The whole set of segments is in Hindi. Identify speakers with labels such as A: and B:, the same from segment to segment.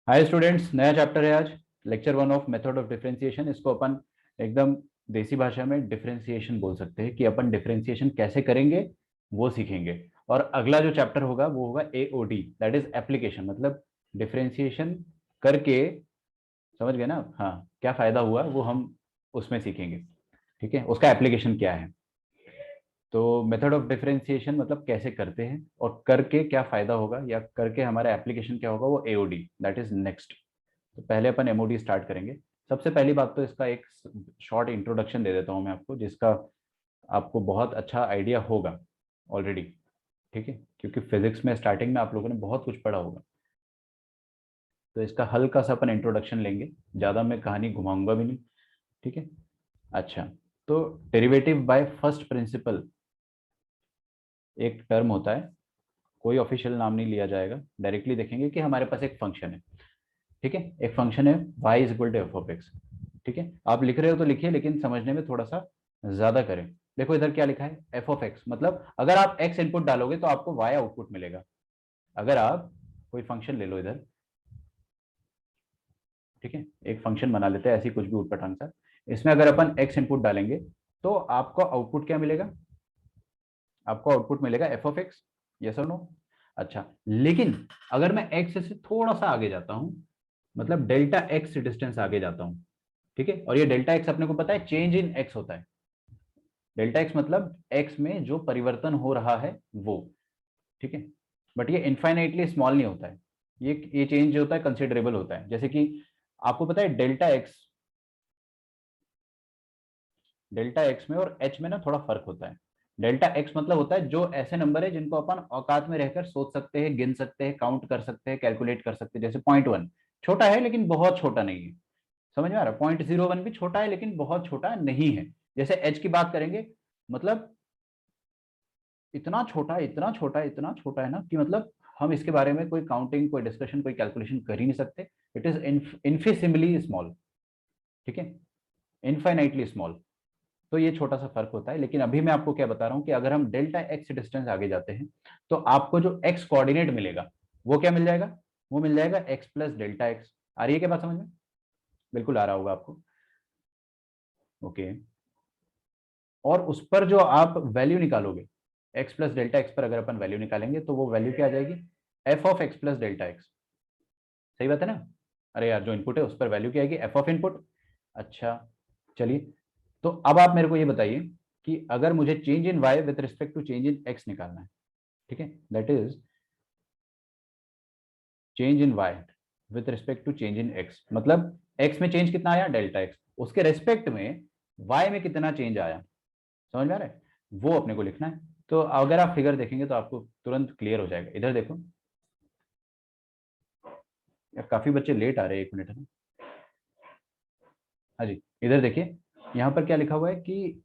A: हाय स्टूडेंट्स, नया चैप्टर है आज। Lecture 1 of method of differentiation. इसको अपन एकदम देसी भाषा में डिफरेंशिएशन बोल सकते हैं कि अपन डिफरेंशिएशन कैसे करेंगे वो सीखेंगे। और अगला जो चैप्टर होगा वो होगा एओडी, दैट इज एप्लीकेशन। मतलब डिफरेंशिएशन करके, समझ गए ना आप? हाँ, क्या फायदा हुआ वो हम उसमें सीखेंगे। ठीक है, उसका एप्लीकेशन क्या है। तो मेथड ऑफ डिफरेंशिएशन मतलब कैसे करते हैं और करके क्या फायदा होगा या करके हमारा एप्लीकेशन क्या होगा, वो एओडी, दैट इज नेक्स्ट। तो पहले अपन एमओडी स्टार्ट करेंगे। सबसे पहली बात तो इसका एक शॉर्ट इंट्रोडक्शन दे देता हूं मैं आपको, जिसका आपको बहुत अच्छा आइडिया होगा ऑलरेडी। ठीक है, क्योंकि फिजिक्स में स्टार्टिंग में आप लोगों ने बहुत कुछ पढ़ा होगा। तो इसका हल्का सा अपन इंट्रोडक्शन लेंगे, ज़्यादा मैं कहानी घुमाऊंगा भी नहीं। ठीक है। अच्छा, तो डेरिवेटिव बाय फर्स्ट प्रिंसिपल एक टर्म होता है। कोई ऑफिशियल नाम नहीं लिया जाएगा, डायरेक्टली देखेंगे कि हमारे पास एक फंक्शन है। ठीक है, एक फंक्शन है y is equal to F of x. ठीक है, आप लिख रहे हो तो लिखिए, लेकिन समझने में थोड़ा सा ज्यादा करें। देखो इधर क्या लिखा है, एफ ऑफ एक्स, मतलब अगर आप x इनपुट डालोगे तो आपको y आउटपुट मिलेगा। अगर आप कोई फंक्शन ले लो इधर, ठीक है, एक फंक्शन बना लेते हैं ऐसी कुछ भी उटपटांग सा। इसमें अगर अपन x इनपुट डालेंगे तो आपको आउटपुट क्या मिलेगा? आपको आउटपुट मिलेगा एफ ऑफ एक्स। यस और नो? अच्छा, लेकिन अगर मैं x से थोड़ा सा आगे जाता हूं, मतलब डेल्टा x डिस्टेंस आगे जाता हूं, ठीक है, और ये डेल्टा एक्स अपने को पता है चेंज इन एक्स होता है। डेल्टा एक्स मतलब एक्स में जो परिवर्तन हो रहा है वो। ठीक है, बट ये इनफाइनाइटली स्मॉल नहीं होता है। ये चेंज जो होता है कंसिडरेबल होता है। जैसे कि आपको पता है डेल्टा एक्स में और एच में ना थोड़ा फर्क होता है। डेल्टा एक्स मतलब होता है जो ऐसे नंबर है जिनको अपन औकात में रहकर सोच सकते हैं, गिन सकते हैं, काउंट कर सकते हैं, कैलकुलेट कर सकते हैं। जैसे 0.1 छोटा है लेकिन बहुत छोटा नहीं है। समझ में आ रहा है? 0.01 भी छोटा है लेकिन बहुत छोटा नहीं है। जैसे एच की बात करेंगे, मतलब इतना छोटा है, इतना छोटा है, इतना छोटा है ना कि मतलब हम इसके बारे में कोई काउंटिंग, कोई डिस्कशन, कोई कैलकुलेशन कर ही नहीं सकते। It is infinitesimally small. ठीक है, इनफाइनाइटली स्मॉल। तो ये छोटा सा फर्क होता है। लेकिन अभी मैं आपको क्या बता रहा हूं कि अगर हम डेल्टा एक्स डिस्टेंस आगे जाते हैं तो आपको जो एक्स कोऑर्डिनेट मिलेगा वो क्या मिल जाएगा? वो मिल जाएगा एक्स प्लस डेल्टा एक्स। आ रही है क्या बात समझ में? बिल्कुल आ रहा होगा आपको। ओके, और उस पर जो आप वैल्यू निकालोगे, एक्स प्लस डेल्टा एक्स पर अगर अपन वैल्यू निकालेंगे तो वो वैल्यू क्या आ जाएगी? F of x plus delta x. सही बात है ना? अरे यार, जो इनपुट है उस पर वैल्यू क्या आएगी? F of input. अच्छा, चलिए, तो अब आप मेरे को ये बताइए कि अगर मुझे change in Y with respect to change in X निकालना है, ठीक है, that is change in Y with respect to change in X, मतलब एक्स में चेंज कितना आया? Delta X. उसके रेस्पेक्ट में वाई में कितना चेंज आया? समझ में आ रहा है? वो अपने को लिखना है। तो अगर आप फिगर देखेंगे तो आपको तुरंत क्लियर हो जाएगा। इधर देखो यार, काफी बच्चे लेट आ रहे हैं, एक मिनट है ना। हाँ जी, इधर देखिए, यहाँ पर क्या लिखा हुआ है कि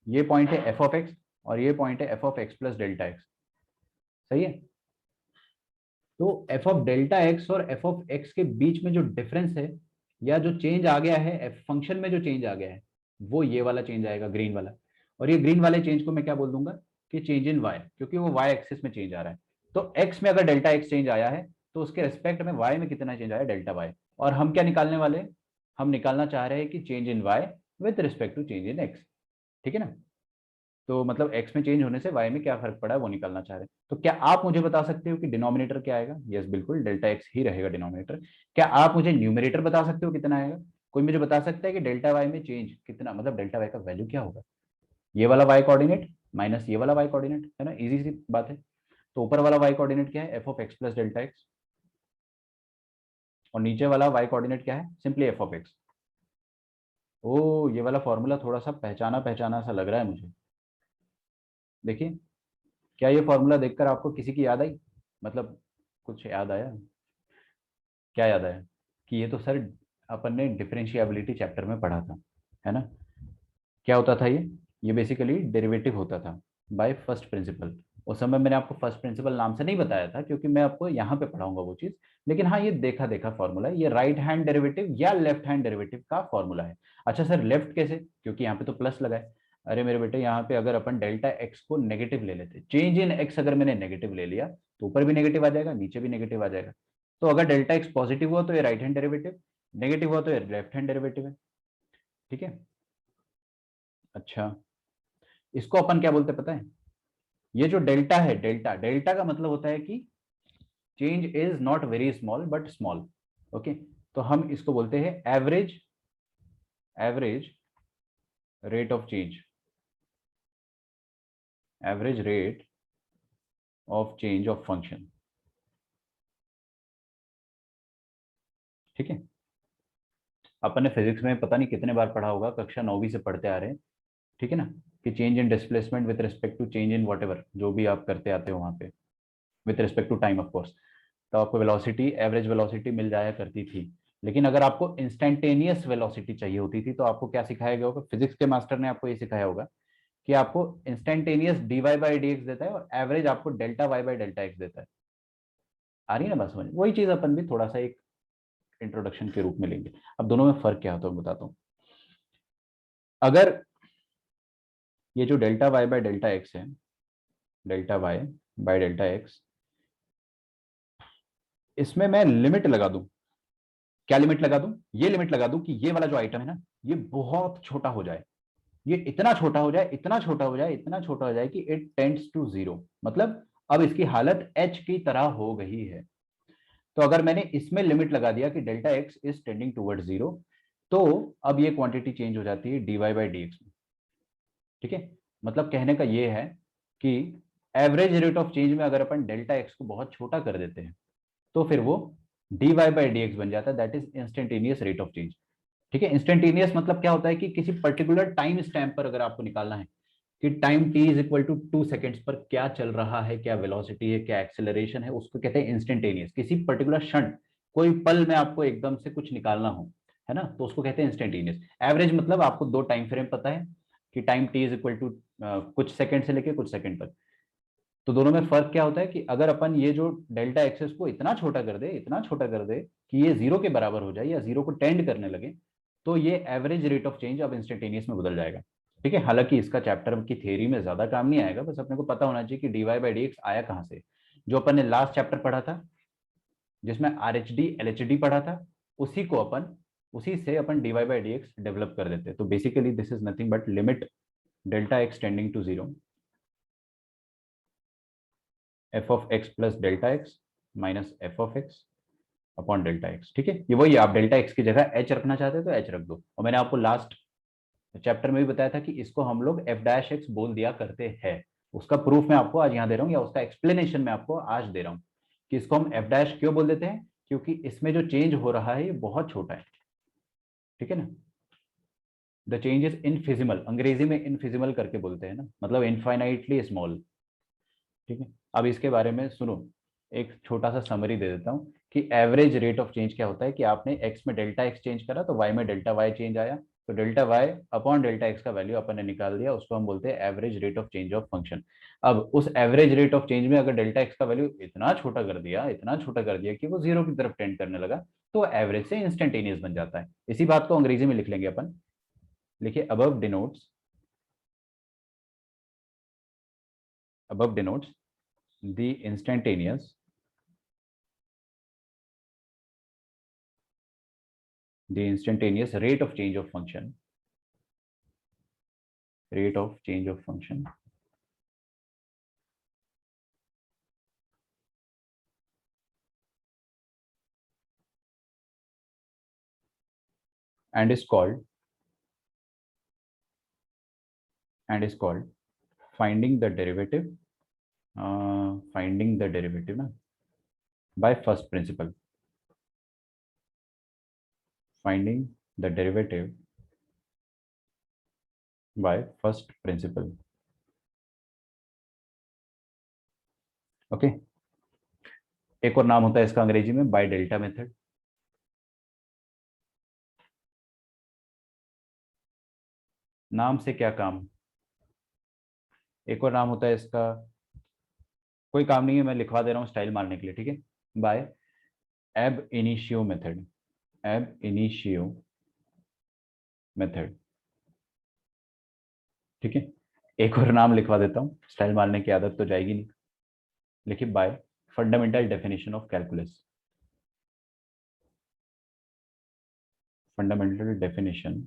A: ये पॉइंट है एफ ऑफ एक्स और ये पॉइंट है f of x plus delta x. सही है? तो एफ ऑफ डेल्टा एक्स और एफ ऑफ एक्स के बीच में जो डिफरेंस है या जो चेंज आ गया है, एफ फंक्शन में जो चेंज आ गया है, वो ये वाला चेंज आएगा, ग्रीन वाला। और ये ग्रीन वाले चेंज को मैं क्या बोल दूंगा? कि चेंज इन वाई, क्योंकि वो वाई एक्सिस में चेंज आ रहा है। तो एक्स में अगर डेल्टा एक्स चेंज आया है तो उसके रेस्पेक्ट में वाई में कितना चेंज आया? Delta Y. और हम क्या निकालने वाले हैं? हम निकालना चाह रहे हैं कि change in Y with respect to change in X. ठीक है ना? तो मतलब x में चेंज होने से y में क्या फर्क पड़ा है वो निकालना चाह रहे हैं। तो क्या आप मुझे बता सकते हो कि डिनोमिनेटर क्या आएगा? यस, बिल्कुल डेल्टा x ही रहेगा डिनोमिनेटर। क्या आप मुझे न्यूमरेटर बता सकते हो कितना आएगा? कोई मुझे बता सकता है कि डेल्टा y में चेंज कितना, मतलब डेल्टा y का वैल्यू क्या होगा? ये वाला y कोऑर्डिनेट माइनस ये वाला y कोऑर्डिनेट, है ना? इजी सी बात है। तो ऊपर वाला y कोऑर्डिनेट क्या है? F of x plus delta x. और नीचे वाला y कोऑर्डिनेट क्या है? Simply f of x. ओ, ये वाला फॉर्मूला थोड़ा सा पहचाना पहचाना सा लग रहा है मुझे। देखिए, क्या ये फॉर्मूला देखकर आपको किसी की याद आई? मतलब कुछ याद आया? क्या याद आया? कि ये तो सर अपन ने डिफरेंशिएबिलिटी चैप्टर में पढ़ा था, है ना? क्या होता था ये बेसिकली डेरिवेटिव होता था बाय फर्स्ट प्रिंसिपल। उस समय मैंने आपको फर्स्ट प्रिंसिपल नाम से नहीं बताया था क्योंकि मैं आपको यहाँ पे पढ़ाऊंगा वो चीज। लेकिन हाँ, ये देखा देखा फॉर्मूला है, ये राइट हैंड डेरिवेटिव या लेफ्ट हैंड डेरिवेटिव का फॉर्मूला है। अच्छा सर, लेफ्ट कैसे? क्योंकि यहाँ पे तो प्लस लगा है। अरे मेरे बेटे, यहाँ पे अगर अपन डेल्टा एक्स को नेगेटिव ले लेते, चेंज इन एक्स अगर मैंने नेगेटिव ले लिया तो ऊपर भी नेगेटिव आ जाएगा, नीचे भी नेगेटिव आ जाएगा। तो अगर डेल्टा एक्स पॉजिटिव हुआ तो ये राइट हैंड डेरिवेटिव, नेगेटिव हुआ तो ये लेफ्ट हैंड डेरिवेटिव है। ठीक है। अच्छा, इसको अपन क्या बोलते हैं पता है? ये जो डेल्टा है, डेल्टा डेल्टा का मतलब होता है कि change is not very small but small. Okay, तो हम इसको बोलते हैं average, average rate of change, average rate of change of function. ठीक है। अपन ने फिजिक्स में पता नहीं कितने बार पढ़ा होगा, कक्षा 9वीं से पढ़ते आ रहे हैं। ठीक है ना, कि change in displacement with respect to change in whatever, जो भी आप करते आते हो वहां पे, with respect to time of course. तो आपको वेलोसिटी, एवरेज वेलोसिटी मिल जाया करती थी। लेकिन अगर आपको इंस्टेंटेनियस वेलोसिटी चाहिए होती थी तो आपको क्या सिखाया गया होगा? फिजिक्स के मास्टर ने आपको ये सिखाया होगा कि आपको instantaneous D Y by D X देता है और एवरेज आपको delta Y by delta X देता है। आ रही है ना बात समझ? वही चीज अपन भी थोड़ा सा एक इंट्रोडक्शन के रूप में लेंगे। अब दोनों में फर्क क्या होता है बताता हूँ। अगर ये जो delta y by delta x है, delta y by delta x, इसमें मैं लिमिट लगा दूं, क्या लिमिट लगा दूं? ये लिमिट लगा दूं कि ये वाला जो आइटम है ना, ये बहुत छोटा हो जाए, ये इतना छोटा हो जाए, इतना छोटा हो जाए, इतना छोटा हो जाए कि इट टेंड्स टू जीरो। मतलब अब इसकी हालत एच की तरह हो गई है। तो अगर मैंने इसमें लिमिट लगा दिया कि delta X is tending toward zero, तो अब ये क्वांटिटी चेंज हो जाती है D Y by D X में। ठीक है। मतलब कहने का ये है कि एवरेज रेट ऑफ चेंज में अगर अपन डेल्टा एक्स को बहुत छोटा कर देते हैं तो फिर वो D Y by D X बन जाता है, that is instantaneous rate of change. ठीक है। इंस्टेंटेनियस मतलब क्या होता है कि किसी पर्टिकुलर टाइम स्टैम्प पर अगर आपको निकालना है कि time T is equal to 2 seconds पर क्या चल रहा है, क्या वेलोसिटी है, क्या एक्सेलरेशन है, उसको कहते हैं इंस्टेंटेनियस। किसी पर्टिकुलर क्षण, कोई पल में आपको एकदम से कुछ निकालना हो, है ना, तो उसको कहते हैं इंस्टेंटेनियस। एवरेज मतलब आपको दो टाइम फ्रेम पता है कि time T is equal to कुछ सेकंड से लेके कुछ सेकंड तक। तो दोनों में फर्क क्या होता है कि अगर अपन ये जो डेल्टा एक्सेस को इतना छोटा कर दे, इतना छोटा कर दे कि ये जीरो के बराबर हो जाए या जीरो को टेंड करने लगे, तो ये एवरेज रेट ऑफ चेंज अब इंस्टेंटेनियस में बदल जाएगा। ठीक है। हालांकि इसका चैप्टर की थ्योरी में ज्यादा काम नहीं आएगा, बस अपने को पता होना चाहिए कि D Y by D X आया कहां से। जो अपन ने लास्ट चैप्टर पढ़ा था जिसमें R H D L H D पढ़ा था, उसी को अपन, उसी से अपन d Y by D x develop कर देते हैं। तो basically this is nothing but limit delta x tending to zero, f of x plus delta x minus f of x upon delta x. ठीक है। ये वही, आप डेल्टा एक्स की जगह एच रखना चाहते हैं तो एच रख दो। और मैंने आपको लास्ट चैप्टर में भी बताया था कि इसको हम लोग एफ डैश एक्स बोल दिया करते हैं। उसका प्रूफ मैं आपको आज यहाँ दे रहा हूँ, या उसका एक्सप्लेनेशन मैं आपको आज दे रहा हूँ कि इसको हम एफ डैश क्यों बोल देते हैं, क्योंकि इसमें जो चेंज हो रहा है ये बहुत छोटा है। ठीक है ना। द चेंज इज इनफिजिबल, अंग्रेजी में इनफिजिबल करके बोलते हैं ना, मतलब इनफाइनाइटली स्मॉल। ठीक है। अब इसके बारे में सुनो, एक छोटा सा समरी दे देता हूँ कि एवरेज रेट ऑफ चेंज क्या होता है। कि आपने एक्स में डेल्टा एक्स चेंज करा तो वाई में डेल्टा वाई चेंज आया, तो delta Y upon delta X का वैल्यू अपन ने निकाल दिया, उसको हम बोलते हैं average rate of change of function. अब उस एवरेज रेट ऑफ चेंज में अगर डेल्टा एक्स का वैल्यू इतना छोटा कर दिया, इतना छोटा कर दिया कि वो जीरो की तरफ टेंड करने लगा, तो एवरेज से इंस्टेंटेनियस बन जाता है। इसी बात को अंग्रेजी में लिख लेंगे अपन। लिखिए, above denotes the instantaneous rate of change of function, rate of change of function, and is called finding the derivative, finding the derivative na, by first principle, finding the derivative by first principle. Okay. एक और नाम होता है इसका अंग्रेजी में बाय डेल्टा मेथड। नाम से क्या काम, एक और नाम होता है इसका, कोई काम नहीं है, मैं लिखवा दे रहा हूँ स्टाइल मारने के लिए। ठीक है। By ab initio method, ab initio method. ठीक है, एक और नाम लिखवा देता हूँ, स्टाइल मारने की आदत तो जाएगी नहीं। लिखिए bye fundamental definition of calculus, fundamental definition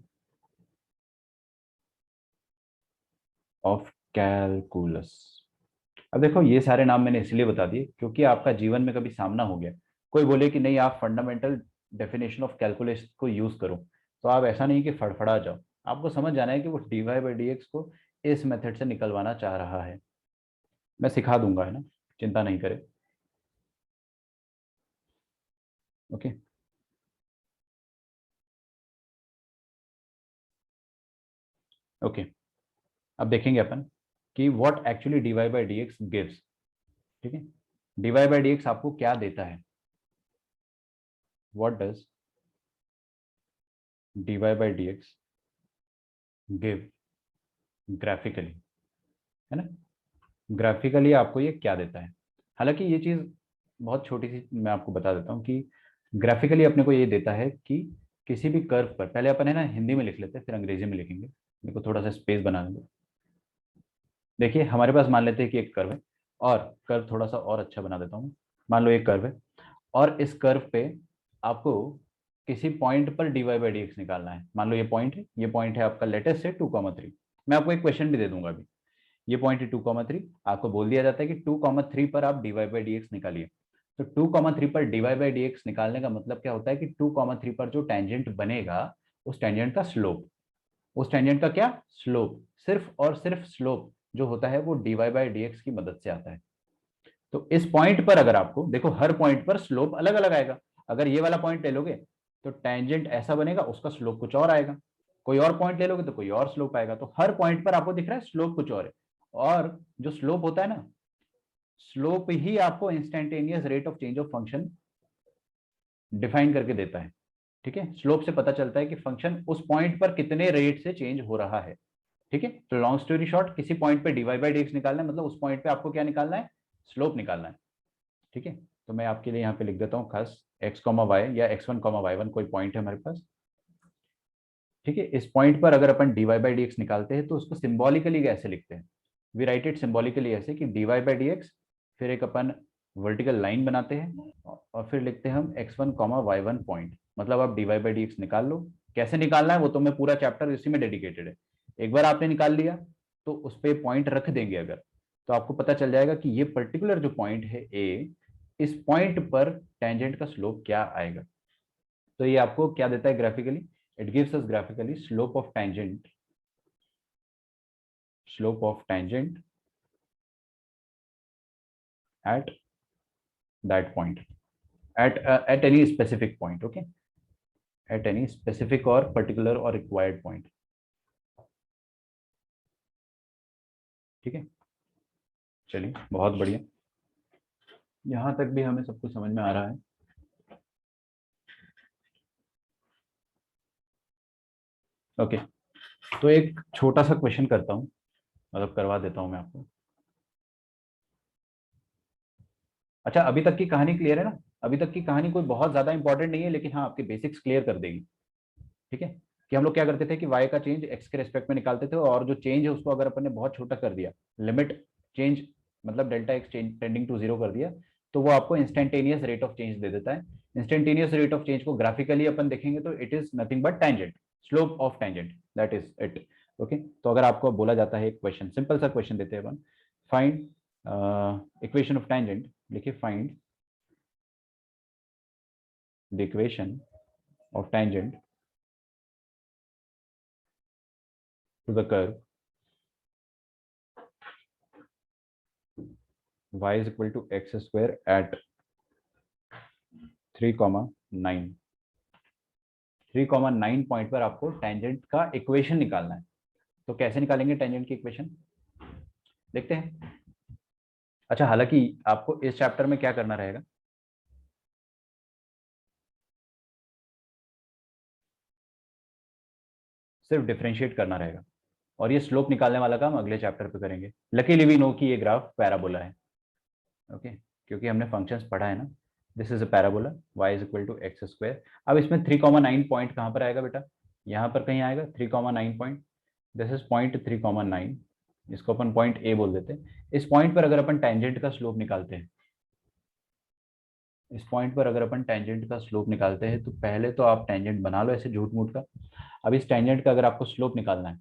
A: of calculus. अब देखो ये सारे नाम मैंने इसलिए बता दिए क्योंकि आपका जीवन में कभी सामना हो गया, कोई बोले कि नहीं आप फंडामेंटल डेफिनेशन ऑफ कैलकुलस को यूज करो, तो आप ऐसा नहीं कि फड़फड़ा जाओ, आपको समझ जाना है कि वो dy बाई डी को इस मेथड से निकलवाना चाह रहा है। मैं सिखा दूंगा, है ना, चिंता नहीं करे। Okay, okay. अब देखेंगे अपन कि what actually dy by D gives. ठीक है, dy बाई डी आपको क्या देता है, what does dy by D give graphically, है ना, ग्राफिकली आपको ये क्या देता है। हालांकि ये चीज बहुत छोटी सी मैं आपको बता देता हूँ कि ग्राफिकली अपने को ये देता है कि किसी भी कर्व पर, पहले अपन है ना हिंदी में लिख लेते हैं फिर अंग्रेजी में लिखेंगे, मेरे को थोड़ा सा स्पेस बनाने दो। देखिए हमारे पास मान लेते हैं कि एक कर्व है, और कर्व थोड़ा सा और अच्छा बना देता हूँ। मान लो एक कर्व है और इस कर्व पे आपको किसी पॉइंट पर dy बाई डी निकालना है। मान लो ये पॉइंट है, ये पॉइंट है आपका लेटेस्ट से 2,3। मैं आपको एक क्वेश्चन भी दे दूंगा अभी। ये पॉइंट है 2,3, आपको बोल दिया जाता है कि 2,3 पर आप dy बाई डी निकालिए। तो 2,3 पर dy बाई डी निकालने का मतलब क्या होता है कि 2,3 पर जो टेंजेंट बनेगा उस टेंजेंट का स्लोप, उस टेंजेंट का क्या स्लोप, सिर्फ और सिर्फ स्लोप जो होता है वो dy बाई डी की मदद से आता है। तो इस पॉइंट पर अगर आपको देखो, हर पॉइंट पर स्लोप अलग अलग आएगा। अगर ये वाला पॉइंट ले लोगे तो टेंजेंट ऐसा बनेगा, उसका स्लोप कुछ और आएगा। कोई और पॉइंट ले लोगे तो कोई और स्लोप आएगा। तो हर पॉइंट पर आपको दिख रहा है स्लोप कुछ और है। और जो स्लोप होता है ना, स्लोप ही आपको instantaneous rate of change of function define करके देता है। ठीक है, स्लोप से पता चलता है कि फंक्शन उस पॉइंट पर कितने रेट से चेंज हो रहा है। ठीक है, तो लॉन्ग स्टोरी शॉर्ट, किसी पॉइंट पे dy बाई डी निकालना है, मतलब उस पॉइंट पे आपको क्या निकालना है, स्लोप निकालना है। ठीक है, तो मैं आपके लिए यहाँ पे लिख देता हूँ खास एक्स कॉमा वाई या x1 y1 कोई पॉइंट है हमारे पास। ठीक है, इस पॉइंट पर अगर अपन dy बाई डी निकालते हैं तो उसको सिंबॉलिकली कैसे लिखते हैं, वी राइट इट सिंबॉलिकली ऐसे कि dy बाई डी फिर एक अपन वर्टिकल लाइन बनाते हैं और फिर लिखते हैं हम x1 y1 पॉइंट। मतलब आप dy बाई डी निकाल लो, कैसे निकालना है वो तो मैं पूरा चैप्टर इसी में डेडिकेटेड है। एक बार आपने निकाल लिया तो उस पर पॉइंट रख देंगे अगर, तो आपको पता चल जाएगा कि ये पर्टिकुलर जो पॉइंट है ए, इस पॉइंट पर टेंजेंट का स्लोप क्या आएगा। तो ये आपको क्या देता है graphically, it gives us graphically slope of tangent, slope of tangent at that point, at any specific point, okay, at any specific or particular or required point। ठीक है, चलिए बहुत बढ़िया, यहां तक भी हमें सब कुछ समझ में आ रहा है। ओके, तो एक छोटा सा क्वेश्चन करता हूँ, मतलब करवा देता हूँ मैं आपको। अच्छा, अभी तक की कहानी क्लियर है ना, अभी तक की कहानी कोई बहुत ज्यादा इंपॉर्टेंट नहीं है, लेकिन हाँ आपके बेसिक्स क्लियर कर देगी। ठीक है, कि हम लोग क्या करते थे कि y का चेंज x के रेस्पेक्ट में निकालते थे, और जो चेंज है उसको अगर अपन ने बहुत छोटा कर दिया, लिमिट चेंज मतलब delta x change tending to zero कर दिया, तो वो आपको इंस्टेंटेनियस रेट ऑफ चेंज दे देता है। इंस्टेंटेनियस रेट ऑफ चेंज को ग्राफिकली अपन देखेंगे तो it is nothing but tangent, slope of tangent, that is it. Okay, तो अगर आपको बोला जाता है एक क्वेश्चन, सिंपल सा क्वेश्चन देते हैं अपन, फाइंड इक्वेशन ऑफ टेंजेंट, लिखिए find the equation of tangent to the curve y is equal to x square at 3,9। 3,9 point पर आपको टेंजेंट का इक्वेशन निकालना है। तो कैसे निकालेंगे टेंजेंट की इक्वेशन, देखते हैं। अच्छा, हालांकि आपको इस चैप्टर में क्या करना रहेगा, सिर्फ डिफरेंशिएट करना रहेगा, और ये स्लोप निकालने वाला काम अगले चैप्टर पे करेंगे। लकीली वी नो कि ये ग्राफ पैराबोला है। ओके, क्योंकि हमने फंक्शंस पढ़ा है ना, this is a parabola, y is equal to X square. अब इसमें 3,9 पॉइंट कहाँ पर आएगा बेटा, यहाँ पर कहीं आएगा 3,9 पॉइंट। दिस इज पॉइंट 3,9, इसको अपन पॉइंट ए बोल देते हैं। इस पॉइंट पर अगर अपन टेंजेंट का स्लोप निकालते हैं, इस पॉइंट पर अगर अपन टेंजेंट का स्लोप निकालते हैं, तो पहले तो आप टेंजेंट बना लो ऐसे झूठ मूठ का। अब इस टेंजेंट का अगर आपको स्लोप निकालना है,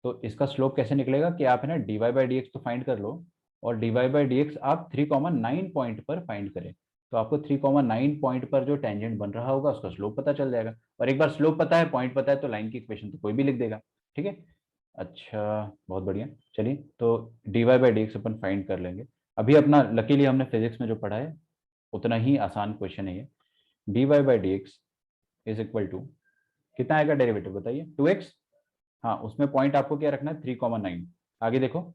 A: तो इसका स्लोप कैसे निकलेगा कि आप है ना dy बाई डी तो फाइंड कर लो, और dy बाई डी आप 3,9 पॉइंट पर फाइंड करें, तो आपको 3,9 पॉइंट पर जो टेंजेंट बन रहा होगा उसका स्लोप पता चल जाएगा। और एक बार स्लोप पता है, पॉइंट पता है, तो लाइन की इक्वेशन तो कोई भी लिख देगा। ठीक है, अच्छा बहुत बढ़िया। चलिए, तो dy by D upon find कर लेंगे। अभी अपना लकीली हमने फिजिक्स में जो पढ़ा है उतना ही आसान क्वेश्चन है ये। dy by D is equal to, कितना आएगा डेरिवेटिव बताइए, 2x। हाँ, उसमें पॉइंट आपको क्या रखना है, 3,9। आगे देखो,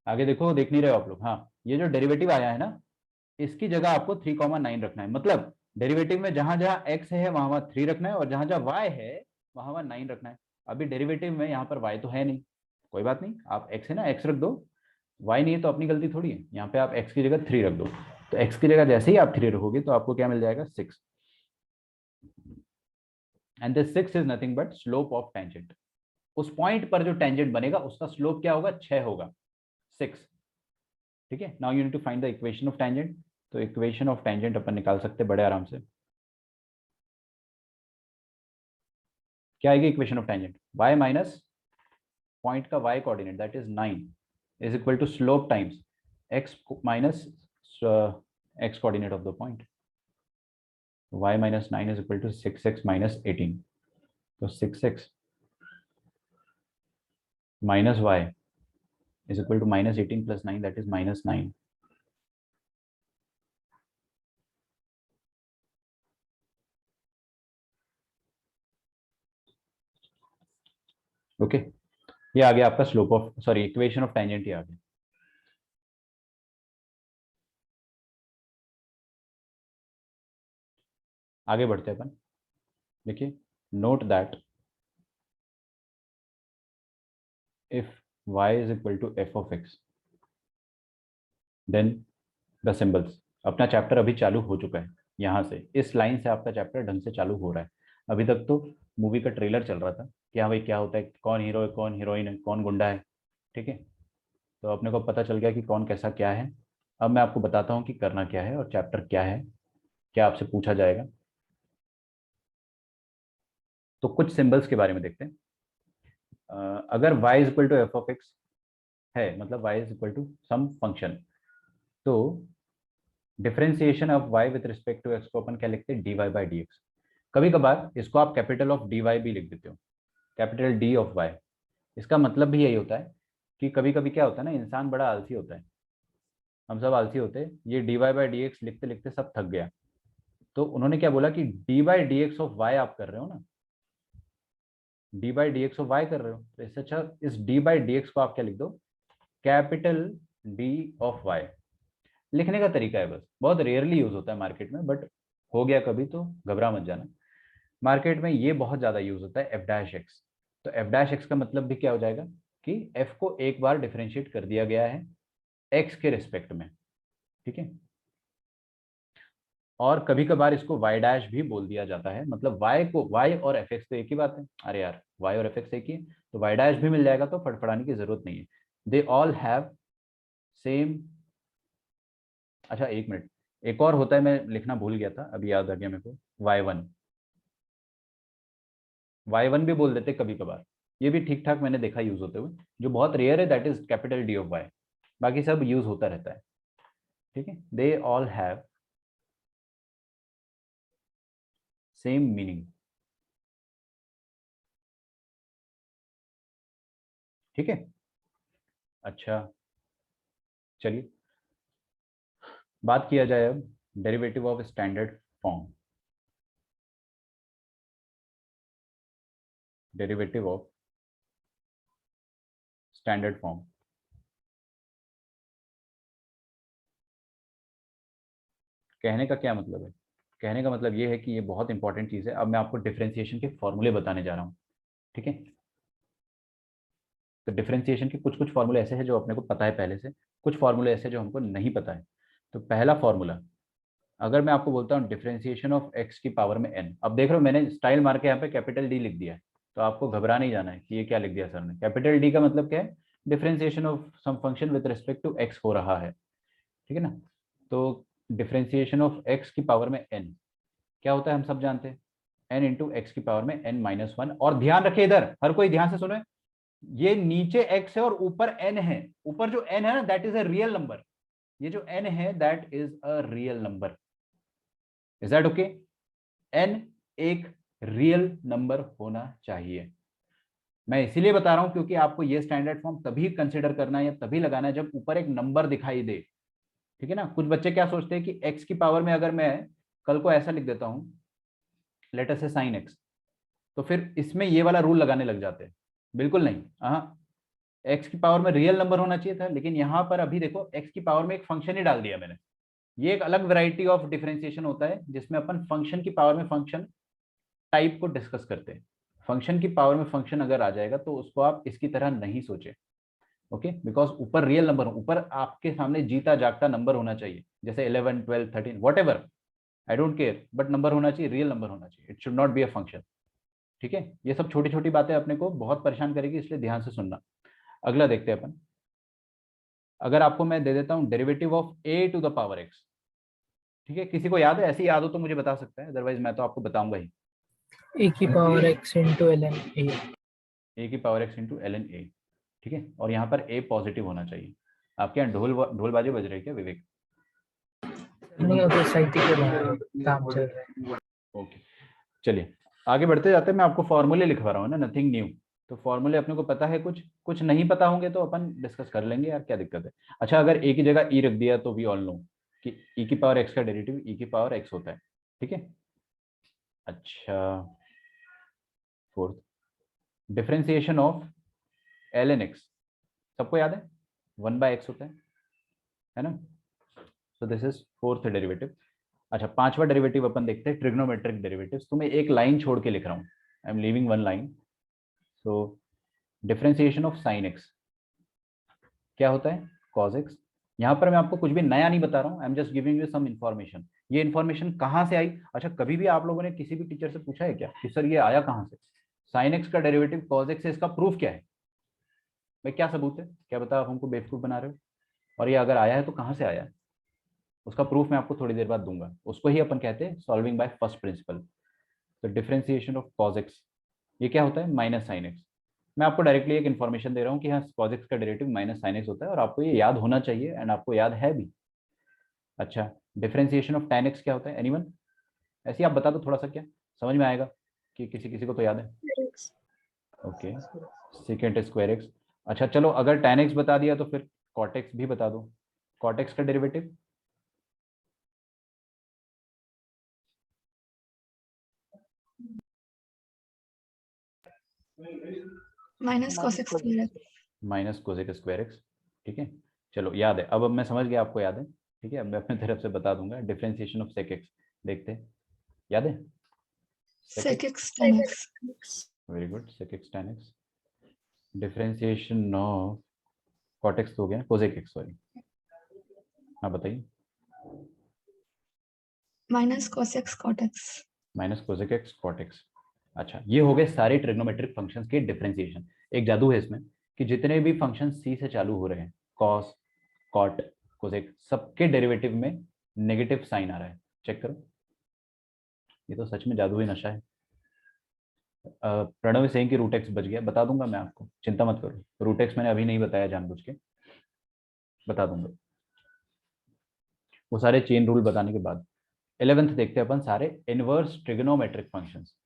A: आगे देखो, देख नहीं रहे हो आप लोग। हाँ, ये जो डेरिवेटिव आया है ना, इसकी जगह आपको 3,9 रखना है। मतलब डेरिवेटिव में जहां जहां x है वहां वहां 3 रखना है, और जहां जहां y है वहां वहां 9 रखना है। अभी डेरिवेटिव में यहाँ पर y तो है नहीं, कोई बात नहीं, आप x है ना x रख दो, y नहीं है तो अपनी गलती थोड़ी है। यहाँ पे आप x की जगह 3 रख दो, तो x की जगह जैसे ही आप 3 रखोगे तो आपको क्या मिल जाएगा, 6। And this 6 is nothing but slope of tangent. उस पॉइंट पर जो टेंजेंट बनेगा उसका स्लोप क्या होगा, 6 होगा, 6। ठीक है, now you need to find the equation of tangent. तो इक्वेशन ऑफ टेंजेंट अपन निकाल सकते हैं बड़े आराम से। क्या आएगी equation of tangent, y minus point का y coordinate that is 9 is equal to slope times x minus x coordinate of the point. y minus 9 is equal to 6x minus 18। तो 6x minus y is equal to minus 18 plus 9, that is minus 9. Okay, ये आ गया आपका slope of, sorry equation of tangent ही आ गया। आगे बढ़ते हैं अपन। देखिए, note that if y is equal to f of x, then the symbols. अपना चैप्टर अभी चालू हो चुका है, यहाँ से इस लाइन से आपका चैप्टर ढंग से चालू हो रहा है। अभी तक तो मूवी का ट्रेलर चल रहा था कि हाँ भाई क्या होता है, कौन हीरो है, कौन हीरोइन है, कौन गुंडा है। ठीक है, तो अपने को पता चल गया कि कौन कैसा क्या है। अब मैं आपको बताता हूँ कि करना क्या है और चैप्टर क्या है, क्या आपसे पूछा जाएगा। तो कुछ सिंबल्स के बारे में देखते हैं। अगर y is equal to F of x है, मतलब y is equal to some function, तो differentiation of y with respect to x को अपन क्या लिखते हैं, dy बाई डी एक्स। कभी कभार इसको आप कैपिटल ऑफ dy भी लिख देते हो, कैपिटल D ऑफ y। इसका मतलब भी यही होता है कि कभी कभी क्या होता है ना, इंसान बड़ा आलसी होता है, हम सब आलसी होते हैं, ये dy बाई डी एक्स लिखते लिखते सब थक गया। तो उन्होंने क्या बोला कि D by D X of Y आप कर रहे हो ना, D by D X of Y कर रहे हो, तो इससे अच्छा इस डी बाई डी एक्स को आप क्या लिख दो, कैपिटल डी ऑफ वाई। लिखने का तरीका है बस, बहुत रेयरली यूज होता है मार्केट में, बट हो गया कभी तो घबरा मत जाना। मार्केट में ये बहुत ज्यादा यूज होता है एफ डैश एक्स। तो एफ डैश एक्स का मतलब भी क्या हो जाएगा कि एफ को एक बार डिफरेंशिएट कर दिया गया है एक्स के रिस्पेक्ट में। ठीक है, और कभी कभार इसको वाई डैश भी बोल दिया जाता है, मतलब वाई को, वाई और एफ एक्स तो एक ही बात है, अरे यार वाई और एफ एक्स एक ही है, तो वाई डैश भी मिल जाएगा, तो फटफड़ाने की जरूरत नहीं है। They all have same. अच्छा एक मिनट, एक और होता है, मैं लिखना भूल गया था, अभी याद आ गया मेरे को, वाई वन। वाई वन भी बोल देते कभी कभार, ये भी ठीक ठाक मैंने देखा यूज होते हुए। जो बहुत रेयर है that is capital D of Y, बाकी सब यूज होता रहता है। ठीक है, they all have same meaning. ठीक है, अच्छा चलिए बात किया जाए अब derivative of standard form. Derivative of standard form, कहने का क्या मतलब है, कहने का मतलब ये है कि ये बहुत इंपॉर्टेंट चीज़ है। अब मैं आपको डिफरेंशिएशन के फॉर्मूले बताने जा रहा हूँ। ठीक है, तो डिफरेंशिएशन के कुछ कुछ फॉर्मूले ऐसे हैं जो अपने को पता है पहले से, कुछ फॉर्मूले ऐसे जो हमको नहीं पता है। तो पहला फॉर्मूला, अगर मैं आपको बोलता हूँ डिफरेंशिएशन ऑफ एक्स की पावर में एन, अब देख रहे हो मैंने स्टाइल मार के यहाँ पे कैपिटल डी लिख दिया है, तो आपको घबरा नहीं जाना है कि ये क्या लिख दिया सर ने। कैपिटल डी का मतलब क्या है, differentiation of some function with respect to X हो रहा है, ठीक है ना। तो डिफरेंशिएशन ऑफ एक्स की पावर में एन क्या होता है हम सब जानते हैं, एन इंटू एक्स की पावर में एन माइनस वन। और ध्यान रखिए, इधर हर कोई ध्यान से सुने, ये नीचे x है और ऊपर n है। ऊपर जो n है ना, that is a real number. ये जो n है that is a real number. Is that okay? n एक रियल नंबर होना चाहिए। मैं इसीलिए बता रहा हूं क्योंकि आपको ये स्टैंडर्ड फॉर्म तभी कंसिडर करना है या तभी लगाना है जब ऊपर एक नंबर दिखाई दे, ठीक है ना। कुछ बच्चे क्या सोचते हैं कि x की पावर में अगर मैं कल को ऐसा लिख देता हूं, लेट अस से साइन x, तो फिर इसमें ये वाला रूल लगाने लग जाते हैं। बिल्कुल नहीं, हाँ, एक्स की पावर में रियल नंबर होना चाहिए था, लेकिन यहां पर अभी देखो एक्स की पावर में एक फंक्शन ही डाल दिया मैंने। ये एक अलग वैरायटी ऑफ डिफरेंशिएशन होता है जिसमें अपन फंक्शन की पावर में फंक्शन टाइप को डिस्कस करते हैं। फंक्शन की पावर में फंक्शन अगर आ जाएगा तो उसको आप इसकी तरह नहीं सोचे, ओके। बिकॉज ऊपर रियल नंबर, ऊपर आपके सामने जीता जागता नंबर होना चाहिए, जैसे 11 12 13 what ever, I don't care, but number होना चाहिए, रियल नंबर होना चाहिए। It should not be a function, ठीक है। ये सब छोटी छोटी बातें अपने को बहुत परेशान करेगी, इसलिए ध्यान से सुनना। अगला देखते हैं अपन। अगर आपको मैं दे देता हूं derivative of A to the power X, ठीक है, किसी को याद है? ऐसी याद हो तो मुझे बता सकता है, अदरवाइज मैं तो आपको बताऊंगा ही।
B: ए की power x into L n a.
A: A की power x into L n a, ठीक है। और यहाँ पर ए पॉजिटिव होना चाहिए। आपके यहाँ ढोल बाजे बज रहे हैं क्या विवेक?
B: नहीं, अभी साहित्य के बाहर काम चल रहा है।
A: ओके, चलिए आगे बढ़ते जाते हैं। मैं आपको फॉर्मूले लिखवा रहा हूँ ना, नथिंग न्यू। तो फॉर्मूले अपने को पता है, कुछ कुछ नहीं पता होंगे तो अपन डिस्कस कर लेंगे यार, क्या दिक्कत है। अच्छा, अगर ए की जगह ई रख दिया तो वी ऑल नो कि ई की पावर एक्स का डेरिवेटिव ई की पावर एक्स होता है, ठीक है। अच्छा, fourth, differentiation of L N x, सबको याद है 1/x होता है ना। So this is fourth derivative. अच्छा, पांचवा डेरिवेटिव अपन देखते हैं, ट्रिग्नोमेट्रिक डेरिवेटिव्स। तो मैं एक लाइन छोड़ के लिख रहा हूँ, I am leaving one line. So differentiation of sine x क्या होता है, कॉस एक्स। यहाँ पर मैं आपको कुछ भी नया नहीं बता रहा हूँ, I am just giving you some information. ये इन्फॉर्मेशन कहाँ से आई? अच्छा, कभी भी आप लोगों ने किसी भी टीचर से पूछा है क्या कि सर ये आया कहाँ से? साइन एक्स का डेरिवेटिव कॉस एक्स से, इसका प्रूफ क्या है? भाई क्या सबूत है? क्या बता, आप हमको बेवकूफ बना रहे हो? और ये अगर आया है तो कहाँ से आया है? उसका प्रूफ मैं आपको थोड़ी देर बाद दूंगा। उसको ही अपन कहते हैं सॉल्विंग बाय फर्स्ट प्रिंसिपल। तो डिफरेंशिएशन ऑफ कॉस एक्स, ये क्या होता है, माइनस साइन एक्स। मैं आपको डायरेक्टली एक इन्फॉर्मेशन दे रहा हूँ कि हाँ, कॉस एक्स का डेरिवेटिव माइनस साइन एक्स होता है, और आपको ये याद होना चाहिए, एंड आपको याद है भी। अच्छा, डिफरेंशिएशन ऑफ tan एक्स क्या होता है, एनीवन? ऐसे ही आप बता दो थोड़ा सा, क्या समझ में आएगा कि किसी किसी को तो याद है? Okay, second square x. अच्छा चलो, अगर tan एक्स बता दिया तो फिर cot एक्स भी बता दो। cot एक्स का derivative
C: minus cos x square x.
A: Minus cosec square x, ठीक है। चलो याद है, अब मैं समझ गया आपको याद है, ठीक है। अब मैं अपनी तरफ से बता दूंगा डिफरेंशिएशन ऑफ सेक एक्स। देखते हैं, याद है
C: sec x tan x।
A: Very good, sec x tan x. Differentiation of cot x तो हो गया, कोसेक एक्स सॉरी, हाँ बताइए।
C: Minus cos x cot x।
A: Minus cosec x cot x. अच्छा, ये हो गए सारे ट्रिग्नोमेट्रिक फंक्शंस के डिफरेंशिएशन। एक जादू है इसमें कि जितने भी फंक्शन सी से चालू हो रहे हैं, कॉस, कॉट, कोसेक, सबके डेरिवेटिव में नेगेटिव साइन आ रहा है। चेक करो, ये तो सच में जादू ही नशा है। प्रणव सिंह की रूट एक्स बच गया, बता दूंगा मैं आपको, चिंता मत करो। रूट एक्स मैंने अभी नहीं बताया जानबूझ के, बता दूंगा वो सारे चेन रूल बताने के बाद। 11th देखते हैं अपन, सारे इनवर्स ट्रिग्नोमेट्रिक फंक्शंस।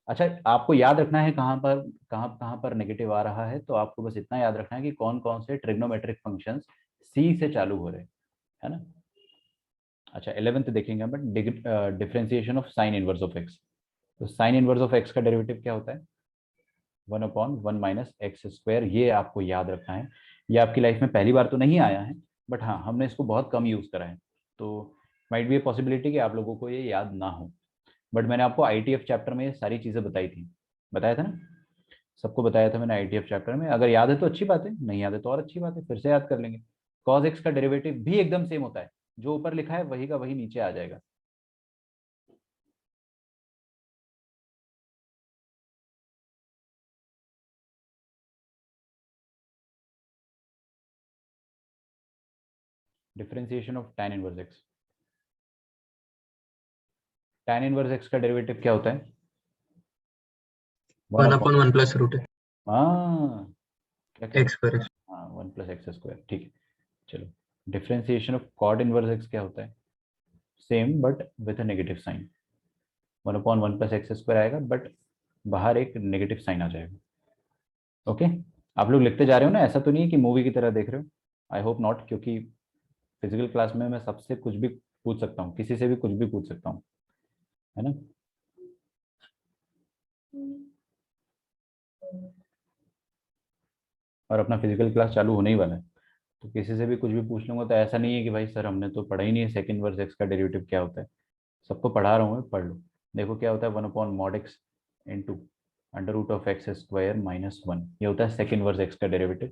A: अच्छा, आपको याद रखना है कहाँ पर नेगेटिव आ रहा है, तो आपको बस इतना याद रखना है कि कौन कौन से ट्रिग्नोमेट्रिक फंक्शंस सी से चालू हो रहे हैं, है ना। अच्छा, 11th देखेंगे अपन, differentiation of sine inverse of x. तो साइन इनवर्स ऑफ एक्स का डेरिवेटिव क्या होता है, 1/1 माइनस एक्स स्क्वायर। ये आपको याद रखना है। ये आपकी लाइफ में पहली बार तो नहीं आया है, बट हाँ, हमने इसको बहुत कम यूज करा है, तो माइट बी ए पॉसिबिलिटी कि आप लोगों को ये याद ना हो। बट मैंने आपको आईटीएफ चैप्टर में ये सारी चीजें बताई थी, बताया था ना, सबको बताया था मैंने आईटीएफ चैप्टर में। अगर याद है तो अच्छी बात है, नहीं याद है तो और अच्छी बात है, फिर से याद कर लेंगे। कॉस एक्स का डेरिवेटिव भी एकदम सेम होता है, जो ऊपर लिखा है वही का वही नीचे आ जाएगा। Differentiation of tan inverse x। tan inverse x का डेरिवेटिव क्या होता है?
B: 1/1 प्लस रूट
A: हाँ, क्या कह रहे
B: एक्स पर।
A: हो? हाँ, 1 + x², ठीक है। चलो, differentiation of cot inverse x क्या होता है? Same but with a negative sign. 1/1 + x² आएगा, बट बाहर एक नेगेटिव साइन आ जाएगा। ओके, आप लोग लिखते जा रहे हो ना, ऐसा तो नहीं है कि मूवी की तरह देख रहे हो? आई होप नॉट, क्योंकि फिजिकल क्लास में मैं सबसे कुछ भी पूछ सकता हूँ, किसी से भी कुछ भी पूछ सकता हूँ, है ना? और अपना फिजिकल क्लास चालू होने ही वाला है, तो किसी से भी कुछ भी पूछ लूंगा, तो ऐसा नहीं है कि भाई सर हमने तो पढ़ा ही नहीं है सेकंड इनवर्स एक्स का डेरिवेटिव क्या होता है। सबको पढ़ा रहा हूँ मैं, पढ़ लो। देखो क्या होता है, 1/mod x इंटू √(x²-1) ये होता है सेकंड इनवर्स एक्स का डेरिवेटिव।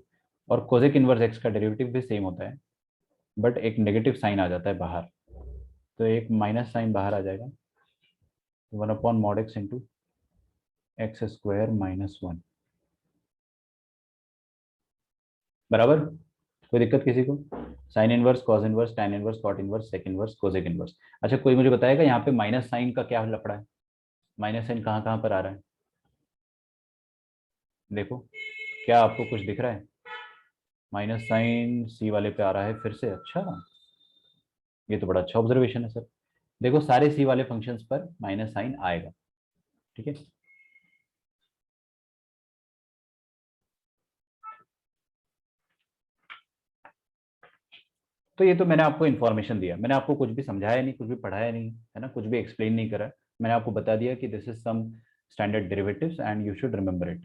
A: और कोसेक इनवर्स एक्स का डेरिवेटिव भी सेम होता है, बट एक नेगेटिव साइन आ जाता है बाहर, तो एक माइनस साइन बाहर आ जाएगा। 1/mod x इंटू x²-1 बराबर। कोई दिक्कत किसी को? Sine inverse, cos inverse, tan inverse, cot inverse, sec inverse, cosec inverse. अच्छा, कोई मुझे बताएगा यहाँ पे माइनस साइन का क्या लफड़ा है? माइनस साइन कहाँ कहाँ पर आ रहा है? देखो, क्या आपको कुछ दिख रहा है? माइनस साइन सी वाले पे आ रहा है फिर से। अच्छा, ये तो बड़ा अच्छा ऑब्जर्वेशन है सर। देखो, सारे सी वाले फंक्शंस पर माइनस साइन आएगा, ठीक है। तो ये तो मैंने आपको इन्फॉर्मेशन दिया, मैंने आपको कुछ भी समझाया नहीं, कुछ भी पढ़ाया नहीं, है ना, कुछ भी एक्सप्लेन नहीं करा। मैंने आपको बता दिया कि this is some standard derivatives and you should remember it,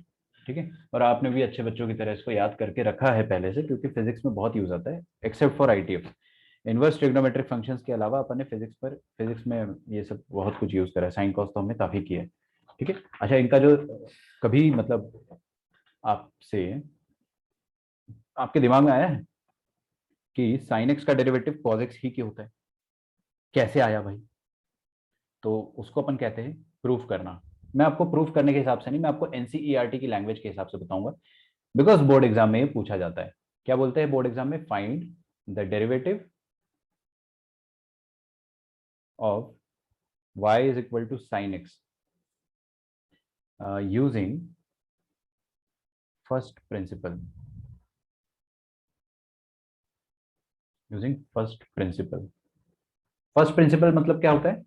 A: ठीक है। और आपने भी अच्छे बच्चों की तरह इसको याद करके रखा है पहले से, क्योंकि फिजिक्स में बहुत यूज आता है, except for ITF. Inverse trigonometric functions के अलावा अपन ने फिजिक्स में ये सब बहुत कुछ यूज करा है। साइन कॉस तो हमने काफी किया है, ठीक है। अच्छा, इनका जो कभी मतलब आपसे आपके दिमाग में आया है कि साइन एक्स का डेरिवेटिव कॉस एक्स ही क्यों होता है? कैसे आया भाई? तो उसको अपन कहते हैं प्रूफ करना। मैं आपको प्रूफ करने के हिसाब से नहीं, मैं आपको एनसीईआरटी की लैंग्वेज के हिसाब से बताऊंगा, बिकॉज बोर्ड एग्जाम में ये पूछा जाता है। क्या बोलते हैं बोर्ड एग्जाम में? Find the derivative of y is equal to sine x using first principle. Using first principle. First principle मतलब क्या होता है?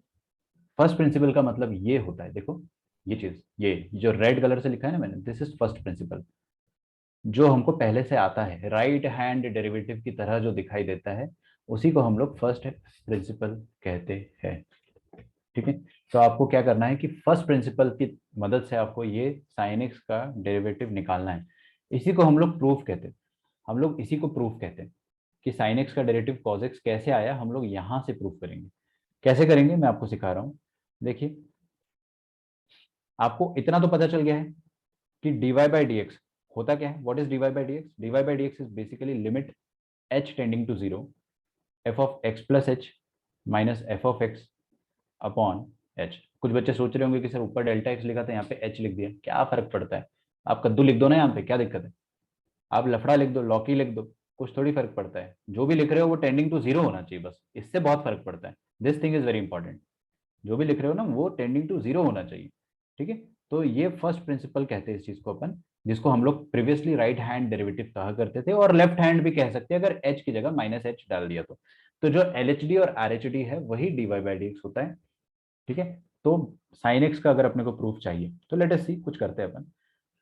A: फर्स्ट प्रिंसिपल का मतलब ये होता है, देखो ये चीज, ये जो रेड कलर से लिखा है ना मैंने, दिस इज फर्स्ट प्रिंसिपल। जो हमको पहले से आता है, राइट हैंड डेरिवेटिव की तरह जो दिखाई देता है, उसी को हम लोग फर्स्ट प्रिंसिपल कहते हैं, ठीक है। तो आपको क्या करना है कि फर्स्ट प्रिंसिपल की मदद से आपको ये साइन एक्स का डेरिवेटिव निकालना है। इसी को हम लोग प्रूफ कहते हैं। हम लोग इसी को प्रूफ कहते हैं कि साइन एक्स का डेरिवेटिव कॉस एक्स कैसे आया, हम लोग यहां से प्रूफ करेंगे। कैसे करेंगे मैं आपको सिखा रहा हूं। देखिए, आपको इतना तो पता चल गया है कि dy/dx होता क्या है। What is dy/dx? dy/dx is basically limit h tending to 0 f(x + h - f(x) upon h। कुछ बच्चे सोच रहे होंगे कि सर ऊपर डेल्टा x लिखा था, यहाँ पे h लिख दिया, क्या फर्क पड़ता है? आप कद्दू लिख दो ना, यहाँ पे क्या दिक्कत है? आप लफड़ा लिख दो, लौकी लिख दो, कुछ थोड़ी फर्क पड़ता है। जो भी लिख रहे हो वो टेंडिंग टू 0 होना चाहिए, बस इससे बहुत फर्क पड़ता है। This thing is very important. जो भी लिख रहे हो ना, वो टेंडिंग टू 0 होना चाहिए, ठीक है। तो ये फर्स्ट प्रिंसिपल कहते हैं इस चीज को अपन, जिसको हम लोग प्रीवियसली राइट हैंड डेरिवेटिव कहा करते थे, और लेफ्ट हैंड भी कह सकते हैं अगर h की जगह -h डाल दिया तो जो LHD और RHD है वही dy/dx होता है, ठीक है। तो साइन एक्स का अगर अपने को प्रूफ चाहिए तो लेट अस सी, कुछ करते हैं अपन।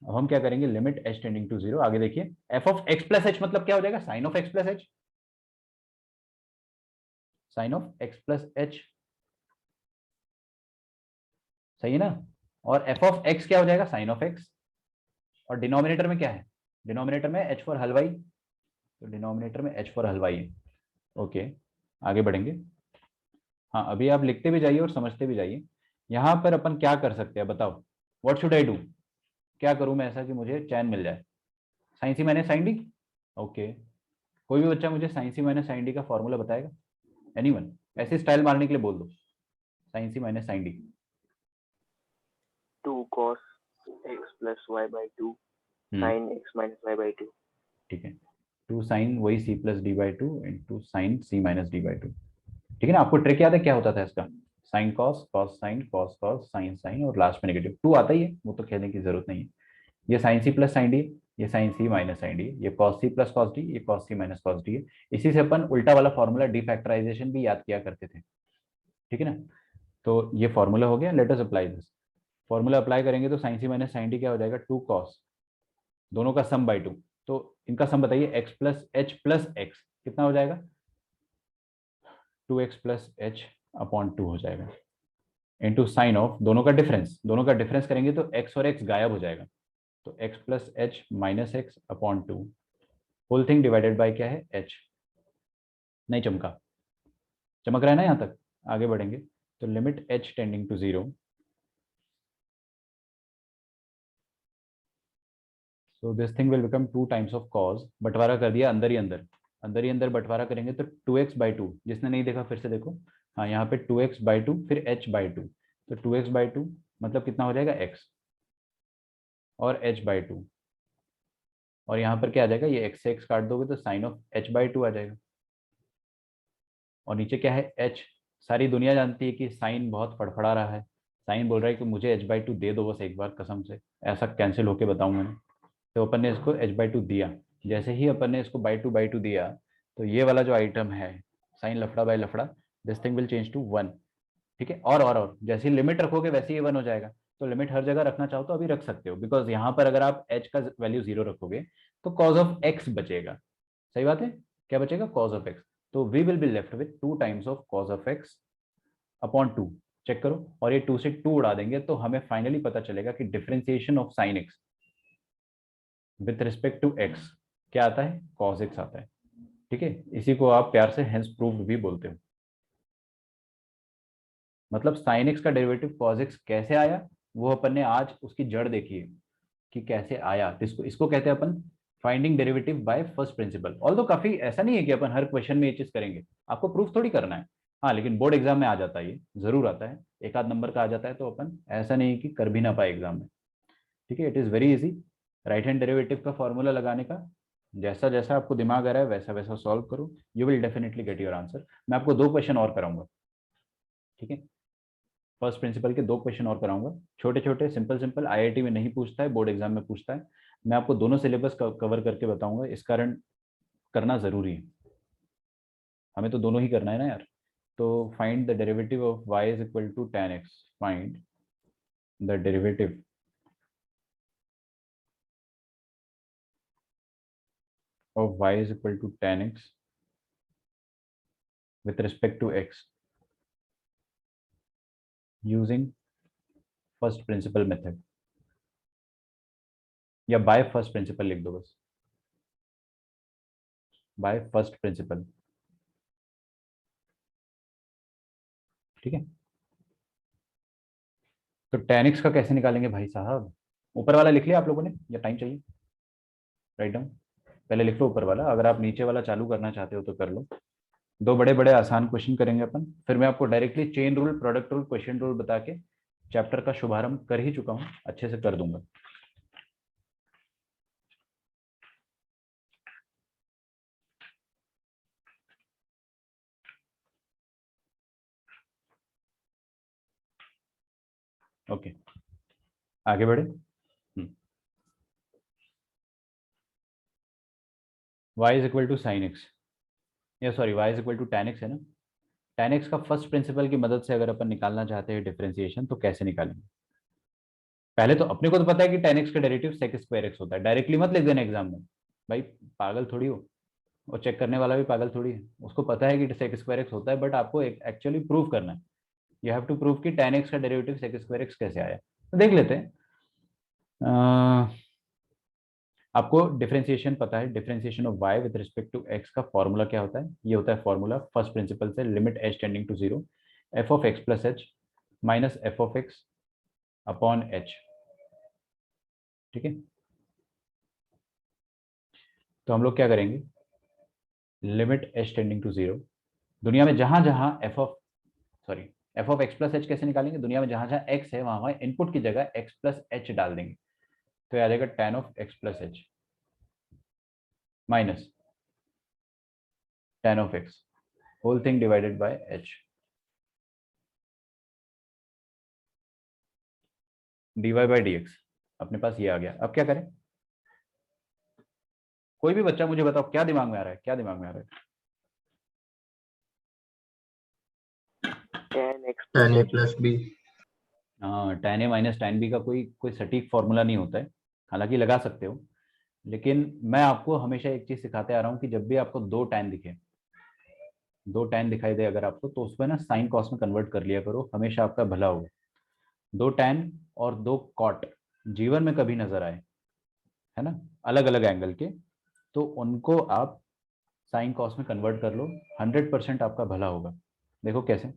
A: अब हम क्या करेंगे, लिमिट h टेंडिंग टू 0, आगे देखिए f(x + h) मतलब क्या हो जाएगा, sine of x + h। Sine of x + h, सही है ना। और f(x) क्या हो जाएगा, साइन ऑफ x। और डिनोमिनेटर में क्या है? डिनोमिनेटर में h फॉर हलवाई, तो डिनोमिनेटर में h फॉर हलवाई है। ओके, आगे बढ़ेंगे। हाँ, अभी आप लिखते भी जाइए और समझते भी जाइए। यहाँ पर अपन क्या कर सकते हैं बताओ? What should I do? क्या करूं मैं ऐसा कि मुझे चैन मिल जाए? Sine c minus sine d. Okay, कोई भी बच्चा मुझे sine c minus sine d का फॉर्मूला बताएगा? एनीवन? ऐसे स्टाइल मारने के लिए बोल दो, sine c minus sine d.
D: 2 cos x + y/2 sin x - y/2।
A: ठीक है, टू साइन वही c plus d by two into sine c minus d by two. ठीक है ना, आपको ट्रिक याद है क्या होता था इसका? Sine cos, cos sine, cos cos, sine sine और लास्ट में नेगेटिव। टू आता ही है, वो तो कहने की जरूरत नहीं है। ये sine c plus sine d, ये sine c minus sine d, ये cos c plus cos d, ये cos c minus cos d है। इसी से अपन उल्टा वाला फॉर्मूला डीफैक्टराइजेशन भी याद किया करते थे। ठीक है ना, तो ये फॉर्मूला हो गया। Let us apply this. Formula apply करेंगे तो sign c minus sine D क्या हो जाएगा? टू कॉस, दोनों का सम बाई टू। तो इनका सम बताइए, x plus H plus x कितना हो जाएगा? 2x plus h upon two हो जाएगा, इंटू साइन ऑफ दोनों का डिफरेंस। दोनों का डिफरेंस करेंगे तो x और x गायब हो जाएगा, तो x plus h minus x upon two, whole thing divided by क्या है? h। नहीं चमका? चमक रहा है ना यहाँ तक? आगे बढ़ेंगे तो limit h tending to 0, so this thing will become 2 times of cos। बंटवारा कर दिया अंदर ही अंदर, अंदर ही अंदर बंटवारा करेंगे तो 2x बाई टू। जिसने नहीं देखा फिर से देखो। हाँ, यहाँ पे 2x बाई टू फिर h बाई टू, तो 2x बाई टू मतलब कितना हो जाएगा? x और h बाई टू, और यहाँ पर क्या आ जाएगा? ये x से x काट दोगे तो sine of h by two आ जाएगा। और नीचे क्या है? h। सारी दुनिया जानती है कि साइन बहुत फड़फड़ा रहा है। साइन बोल रहा है कि मुझे h बाई टू दे दो बस एक बार, कसम से ऐसा कैंसिल होके बताऊं मैंने। तो अपन ने इसको h बाई टू दिया। जैसे ही अपन ने इसको बाई टू दिया, तो ये वाला जो आइटम है साइन लफड़ा बाई लफड़ा, this thing will change to 1। ठीक है, और जैसे लिमिट रखोगे वैसे ही 1 हो जाएगा। तो लिमिट हर जगह रखना चाहो तो अभी रख सकते हो, बिकॉज यहाँ पर अगर आप h का वैल्यू 0 रखोगे तो कॉज ऑफ x बचेगा। सही बात है, क्या बचेगा? Cos of x। तो we will be left with 2 times of cos of x upon 2। Check करो, और ये 2 से 2 उड़ा देंगे तो हमें फाइनली पता चलेगा कि differentiation of sine x with respect to x क्या आता है? कॉस x आता है। ठीक है, इसी को आप प्यार से हेंस प्रूव्ड भी बोलते हो। मतलब साइन x का डेरिवेटिव कॉस x कैसे आया, वो अपन ने आज उसकी जड़ देखी है कि कैसे आया। इसको इसको कहते हैं अपन finding derivative by first principle. Although काफी ऐसा नहीं है कि अपन हर क्वेश्चन में ये चीज करेंगे, आपको प्रूफ थोड़ी करना है। हाँ, लेकिन बोर्ड एग्जाम में आ जाता है, ये जरूर आता है, एक आध नंबर का आ जाता है, तो अपन ऐसा नहीं कि कर भी ना पाए एग्जाम में। ठीक है, it is very easy. Right hand derivative का फॉर्मूला लगाने का, जैसा जैसा आपको दिमाग आ रहा है वैसा वैसा सॉल्व करो, you will definitely get your answer. मैं आपको 2 क्वेश्चन और कराऊंगा। ठीक है, फर्स्ट प्रिंसिपल के 2 क्वेश्चन और कराऊंगा, छोटे छोटे सिंपल सिंपल। आईआईटी में नहीं पूछता है, बोर्ड एग्जाम में पूछता है। मैं आपको दोनों सिलेबस कवर करके बताऊंगा, इस कारण करना जरूरी है, हमें तो दोनों ही करना है ना यार। तो find the derivative of y is equal to tan x। Find the derivative of y is equal to tan x with respect to x using first principle method, या बाय फर्स्ट प्रिंसिपल लिख दो बस, बाय फर्स्ट प्रिंसिपल। ठीक है, तो tan x का कैसे निकालेंगे भाई साहब? ऊपर वाला लिख लिया आप लोगों ने या टाइम चाहिए? राइट डाउन, पहले लिख लो ऊपर वाला, अगर आप नीचे वाला चालू करना चाहते हो तो कर लो। 2 बड़े बड़े आसान क्वेश्चन करेंगे अपन, फिर मैं आपको directly chain rule, product rule, question rule बता के चैप्टर का शुभारंभ कर ही चुका हूं, अच्छे से कर दूंगा। ओके, आगे बढ़े। y is equal to sine x, या sorry y is equal to tan x है ना। tan x का फर्स्ट प्रिंसिपल की मदद से अगर अपन निकालना चाहते हैं डिफरेंशिएशन, तो कैसे निकालेंगे? पहले तो अपने को तो पता है कि tan x का डेरिवेटिव sec स्क्वायर x होता है, डायरेक्टली मत लिख देना एग्जाम में भाई, पागल थोड़ी हो। और चेक करने वाला भी पागल थोड़ी है, उसको पता है कि sec स्क्वायर x होता है, बट आपको एक्चुअली प्रूव करना है। यू हैव टू प्रूव कि tan x का डेरिवेटिव sec स्क्वायर x कैसे आया। तो देख लेते हैं। आपको डिफरेंशिएशन पता है, differentiation of y with respect to x का फॉर्मूला क्या होता है? ये होता है फॉर्मूला फर्स्ट प्रिंसिपल से, limit h tending to 0, f of x plus h minus f of x upon h। ठीक है, तो हम लोग क्या करेंगे? लिमिट h टेंडिंग टू 0, दुनिया में जहां जहां f of x plus h कैसे निकालेंगे? दुनिया में जहां जहां x है वहां वहां इनपुट की जगह x प्लस h डाल देंगे, तो आ जाएगा tan of x plus h minus tan of x whole thing divided by h dy by dx अपने पास ये आ गया। अब क्या करें? कोई भी बच्चा मुझे बताओ क्या दिमाग में आ रहा है, क्या दिमाग में आ रहा है?
D: tan a plus b।
A: हाँ, tan a minus tan b का कोई सटीक फॉर्मूला नहीं होता है, हालांकि लगा सकते हो, लेकिन मैं आपको हमेशा एक चीज सिखाते आ रहा हूँ कि जब भी आपको दो tan दिखे, दो tan दिखाई दे अगर आपको, तो उसको ना साइन कॉस में कन्वर्ट कर लिया करो, हमेशा आपका भला होगा। दो tan और दो cot जीवन में कभी नजर आए, है ना, अलग अलग एंगल के, तो उनको आप साइन कॉस में कन्वर्ट कर लो, 100% आपका भला होगा। देखो कैसे,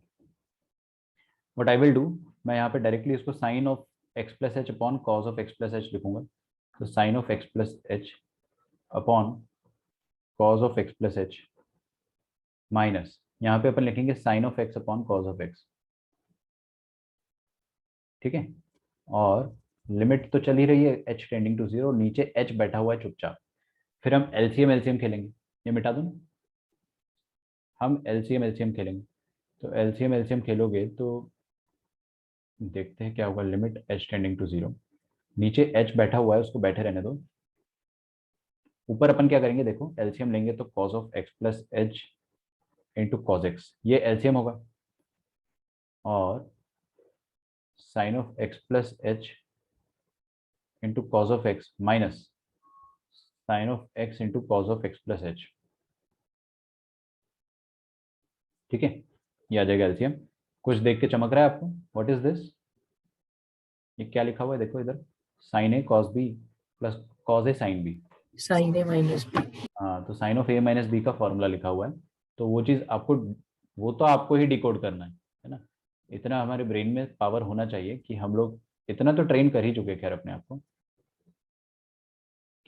A: व्हाट आई विल डू, मैं यहाँ पे डायरेक्टली इसको sine of x plus h upon cos of x plus h लिखूंगा। तो sine of x plus h upon cos of x plus h minus यहाँ पे अपन लिखेंगे sine of x upon cos of x, ठीक है। और लिमिट तो चल ही रही है h टेंडिंग टू 0, नीचे h बैठा हुआ है चुपचाप। फिर हम एलसीएम खेलेंगे, ये मिटा दो ना, हम एलसीएम खेलेंगे। तो एलसीएम खेलोगे तो देखते हैं क्या होगा। लिमिट h टेंडिंग टू 0, नीचे h बैठा हुआ है, उसको बैठे रहने दो। ऊपर अपन क्या करेंगे, देखो एलसीएम लेंगे तो cos of x plus h into cos x, ये एलसीएम होगा, और sine of x plus h into cos of x minus sine of x into cos of x plus h, ठीक है। ये आ जाएगा एलसीएम। कुछ देख के चमक रहा है आपको? What is this? ये क्या लिखा हुआ है देखो इधर, sine a cos b plus cos a sine b.
B: Sine a minus b.
A: हाँ, तो sine of a minus b का फॉर्मूला लिखा हुआ है, तो वो चीज़ आपको, वो तो आपको ही डिकोड करना है ना। इतना हमारे ब्रेन में पावर होना चाहिए कि हम लोग इतना तो ट्रेन कर ही चुके खैर अपने आप को,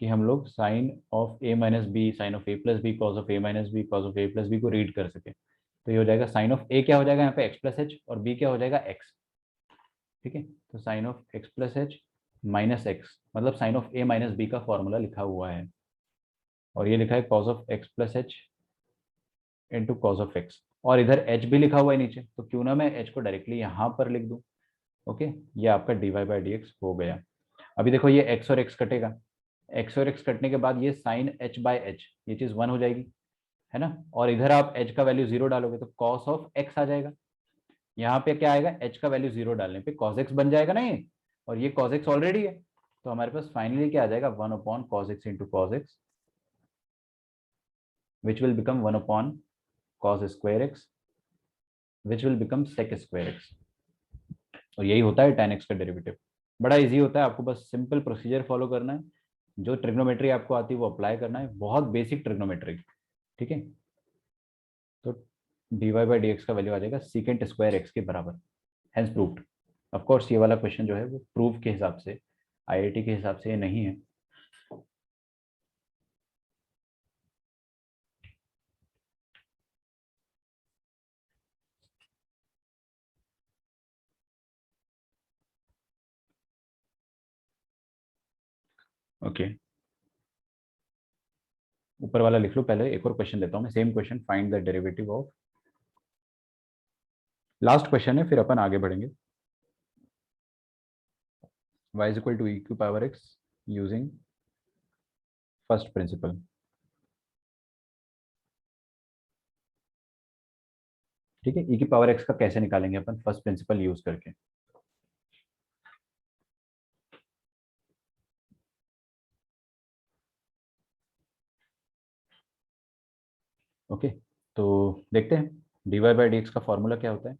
A: कि हम लोग sine of a minus b, sine of a plus b, cos of a minus b, cos of a plus b को रीड कर सके। तो ये हो जाएगा साइन ऑफ ए क्या हो जाएगा यहाँ पे एक्स प्लस एच, और बी क्या हो जाएगा एक्स, ठीक है। तो sine of x plus h minus x, मतलब sine of a minus b का फॉर्मूला लिखा हुआ है, और ये लिखा है cos of x plus h into cos of x, और इधर एच भी लिखा हुआ है नीचे, तो क्यों ना मैं एच को डायरेक्टली यहाँ पर लिख दूँ। ओके, ये आपका d Y by D x हो गया। अभी देखो ये एक्स और एक्स कटेगा, एक्स और एक्स कटने के बाद ये साइन एच बाय एच, ये चीज 1 हो जाएगी, है ना। और इधर आप एच का वैल्यू 0 डालोगे तो कॉस ऑफ एक्स आ जाएगा। यहाँ पे क्या आएगा, एच का वैल्यू 0 डालने पे कॉस एक्स बन जाएगा ना ये, और ये कॉस एक्स ऑलरेडी है, तो हमारे पास फाइनली क्या आ जाएगा, 1 upon cos x into cos x, which will become 1 upon cos square x, which will become sec square x. और यही होता है tan x का डेरिवेटिव। बड़ा इजी होता है, आपको बस सिंपल प्रोसीजर फॉलो करना है, जो ट्रिग्नोमेट्री आपको आती है वो अप्लाई करना है, बहुत बेसिक ट्रिग्नोमेट्री, ठीक है। तो d Y by D x का वैल्यू आ जाएगा सीकेंट स्क्वायर एक्स के बराबर, हैंस प्रूव्ड। ऑफ कोर्स ये वाला क्वेश्चन जो है वो प्रूफ के हिसाब से, आईआईटी के हिसाब से ये नहीं है। ओके, ऊपर वाला लिख लो पहले, एक और क्वेश्चन देता हूँ मैं, same question, find the derivative of, last question है फिर अपन आगे बढ़ेंगे। y is equal to e की power x using first principle, ठीक है। e की पावर x का कैसे निकालेंगे अपन, फर्स्ट प्रिंसिपल यूज करके। ओके, तो देखते हैं d Y by D x का फॉर्मूला क्या होता है।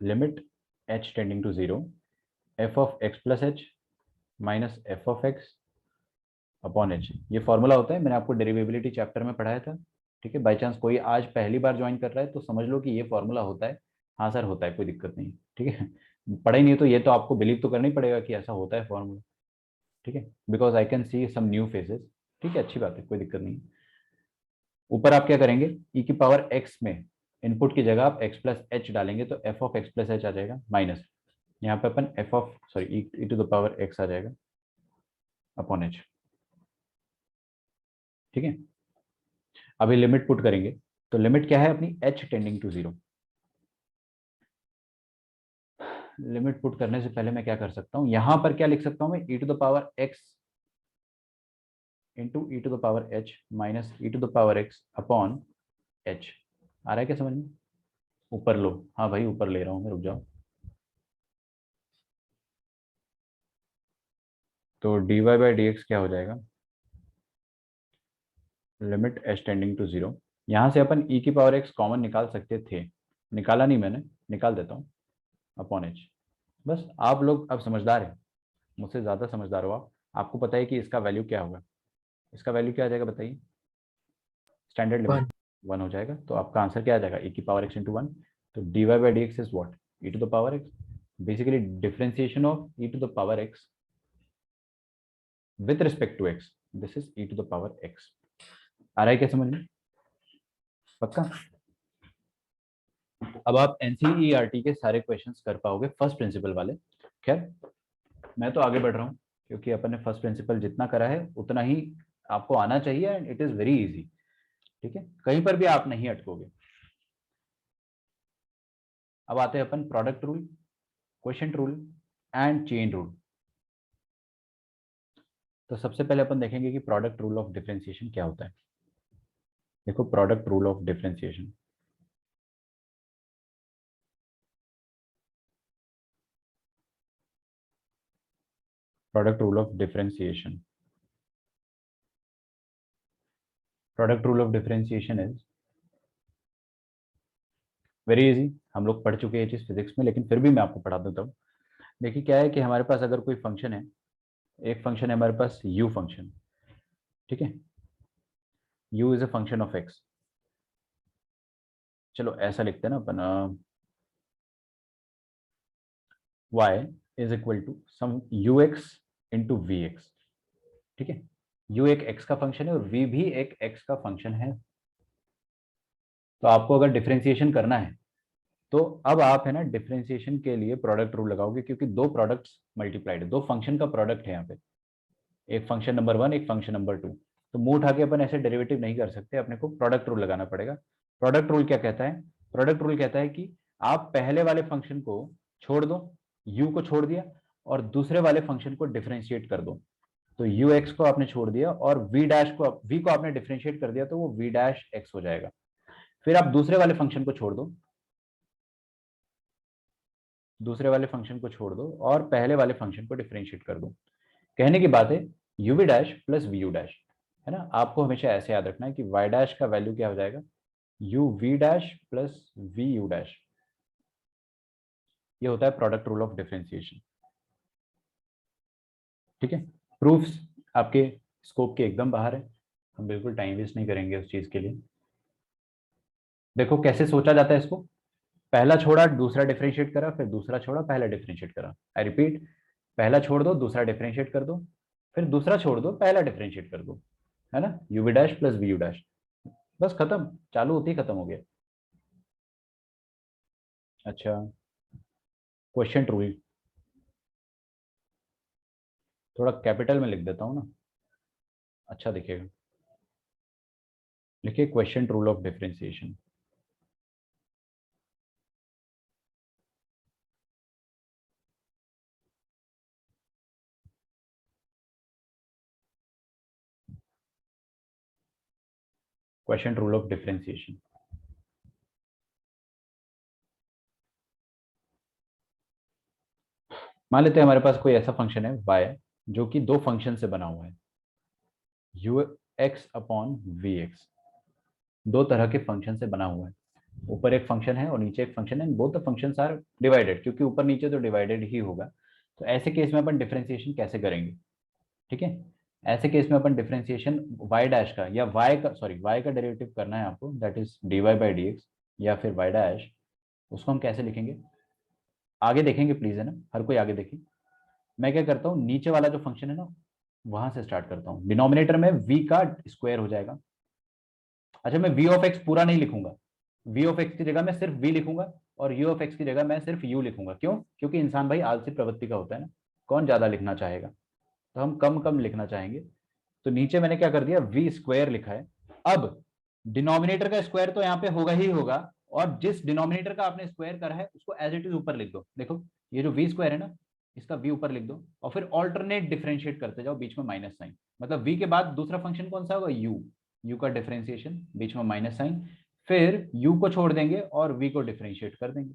A: Limit h tending to 0 f of x plus h minus f of x upon h, ये फॉर्मूला होता है, मैंने आपको डेरिवेबिलिटी चैप्टर में पढ़ाया था, ठीक है। बाई चांस कोई आज पहली बार ज्वाइन कर रहा है तो समझ लो कि ये फॉर्मूला होता है। हाँ सर होता है, कोई दिक्कत नहीं, ठीक है। पढ़ा ही नहीं तो ये तो आपको बिलीव तो करना ही पड़ेगा कि ऐसा होता है फॉर्मूला, ठीक है, because I can see some new faces, ठीक है, अच्छी बात है, कोई दिक्कत नहीं। ऊपर आप क्या करेंगे, e की पावर x में इनपुट की जगह आप x प्लस एच डालेंगे तो f of x plus h आ जाएगा, माइनस यहाँ पे अपन f of sorry e to the power x आ जाएगा अपॉन h, ठीक है। अभी लिमिट पुट करेंगे, तो लिमिट क्या है अपनी, h tending to 0। Limit put करने से पहले मैं क्या कर सकता हूं, यहां पर क्या लिख सकता हूं मैं, e to the power x into e to the power h minus e to the power x upon h। आ रहा है क्या समझ में? ऊपर लो, हाँ भाई ऊपर ले रहा हूं मैं, रुक जाओ। तो dy बाई डी एक्स क्या हो जाएगा, लिमिट h टेंडिंग टू 0। यहाँ से अपन e की पावर x कॉमन निकाल सकते थे, निकाला नहीं मैंने, निकाल देता हूँ, अपॉन h। बस आप लोग अब समझदार हैं, मुझसे ज़्यादा समझदार हो आप, आपको पता है कि इसका वैल्यू क्या होगा, इसका वैल्यू क्या आ जाएगा बताइए, स्टैंडर्ड लिमिट
B: 1।
A: 1 हो जाएगा। तो आपका आंसर क्या आ जाएगा, e की पावर x इंटू 1। तो dy by D x is what, e to the power x, basically differentiation of e to the power x with respect to x, this is e to the power x। आ रहा है क्या समझ में, पक्का? अब आप एनसीईआरटी के सारे क्वेश्चंस कर पाओगे फर्स्ट प्रिंसिपल वाले। खैर मैं तो आगे बढ़ रहा हूँ, क्योंकि अपन ने फर्स्ट प्रिंसिपल जितना करा है उतना ही आपको आना चाहिए, and it is very easy. ठीक है, कहीं पर भी आप नहीं अटकोगे। अब आते हैं अपन product rule, quotient rule and chain rule. तो सबसे पहले अपन देखेंगे कि प्रोडक्ट रूल ऑफ डिफरेंशिएशन क्या होता है। देखो product rule of differentiation, product rule of differentiation, product rule of differentiation is very easy. हम लोग पढ़ चुके हैं ये चीज फिजिक्स में, लेकिन फिर भी मैं आपको पढ़ा देता हूँ। देखिए क्या है कि हमारे पास अगर कोई फंक्शन है, एक फंक्शन है हमारे पास u फंक्शन, ठीक है, u is a function of x। चलो ऐसा लिखते हैं ना अपन, y is equal to some ux into v x. ठीक है, u एक x का फंक्शन है और v भी एक x का फंक्शन है। तो आपको अगर डिफरेंशिएशन करना है, तो अब आप है ना डिफरेंशिएशन के लिए प्रोडक्ट रूल लगाओगे, क्योंकि दो प्रोडक्ट्स मल्टीप्लाइड है, दो फंक्शन का प्रोडक्ट है यहाँ पे, एक फंक्शन नंबर 1 एक फंक्शन नंबर 2। तो मुंह उठा के अपन ऐसे डेरिवेटिव नहीं कर सकते, अपने को प्रोडक्ट रूल लगाना पड़ेगा। प्रोडक्ट रूल क्या कहता है, प्रोडक्ट रूल कहता है कि आप पहले वाले फंक्शन को छोड़ दो, u को छोड़ दिया, और दूसरे वाले फंक्शन को डिफरेंशिएट कर दो। तो यू एक्स को आपने छोड़ दिया और वी डैश को, वी को आपने डिफरेंशिएट कर दिया, तो वो वी डैश एक्स हो जाएगा। फिर आप दूसरे वाले फंक्शन को छोड़ दो, दूसरे वाले फंक्शन को छोड़ दो और पहले वाले फंक्शन को डिफरेंशिएट कर दो। कहने की बात है u v dash plus v u dash, है ना। आपको हमेशा ऐसे याद रखना है कि वाई डैश का वैल्यू क्या हो जाएगा, u v dash plus v u dash. ये होता है प्रोडक्ट रूल ऑफ डिफरेंशिएशन। ठीक है, प्रूफ्स आपके स्कोप के एकदम बाहर है, हम बिल्कुल टाइम वेस्ट नहीं करेंगे उस चीज के लिए। देखो कैसे सोचा जाता है इसको, पहला छोड़ा दूसरा डिफरेंशिएट करा, फिर दूसरा छोड़ा पहला डिफरेंशिएट करा। आई रिपीट, पहला छोड़ दो दूसरा डिफरेंशिएट कर दो, फिर दूसरा छोड़ दो पहला डिफरेंशिएट कर दो, है ना, u v dash plus v u dash. बस खत्म, चालू होते ही खत्म हो गया। अच्छा, क्वेश्चन रूल थोड़ा कैपिटल में लिख देता हूँ ना, अच्छा दिखेगा। लिखिए question rule of differentiation. Question rule of differentiation, मान लेते हैं हमारे पास कोई ऐसा फंक्शन है y जो कि दो फंक्शन से बना हुआ है, u x upon v x, दो तरह के फंक्शन से बना हुआ है। ऊपर एक फंक्शन है और नीचे एक फंक्शन है, both the functions are divided, क्योंकि ऊपर नीचे तो डिवाइडेड ही होगा। तो ऐसे केस में अपन डिफरेंशिएशन कैसे करेंगे, ठीक है। ऐसे केस में अपन डिफरेंशिएशन y डैश का या y का, सॉरी y का डेरिवेटिव करना है आपको, that is dy by D x या फिर y डैश, उसको हम कैसे लिखेंगे आगे देखेंगे प्लीज, है ना, हर कोई आगे देखें। मैं क्या करता हूँ, नीचे वाला जो फंक्शन है ना वहां से स्टार्ट करता हूँ, डिनोमिनेटर में v का स्क्वायर हो जाएगा। अच्छा मैं v ऑफ x पूरा नहीं लिखूंगा, v ऑफ x की जगह मैं सिर्फ v लिखूंगा और u ऑफ x की जगह मैं सिर्फ u लिखूंगा। क्यों? क्योंकि इंसान भाई आलसी प्रवृत्ति का होता है ना, कौन ज्यादा लिखना चाहेगा, तो हम कम कम लिखना चाहेंगे। तो नीचे मैंने क्या कर दिया, v स्क्वायर लिखा है। अब डिनोमिनेटर का स्क्वायर तो यहाँ पे होगा ही होगा, और जिस डिनोमिनेटर का आपने स्क्वायर करा है उसको एज इट इज ऊपर लिख दो। देखो ये जो v स्क्वायर है ना, इसका v ऊपर लिख दो और फिर ऑल्टरनेट डिफरेंशिएट करते जाओ, बीच में माइनस साइन, मतलब v के बाद दूसरा फंक्शन कौन सा होगा, u का डिफरेंशिएशन, बीच में माइनस साइन, फिर u को छोड़ देंगे और v को डिफरेंशिएट कर देंगे।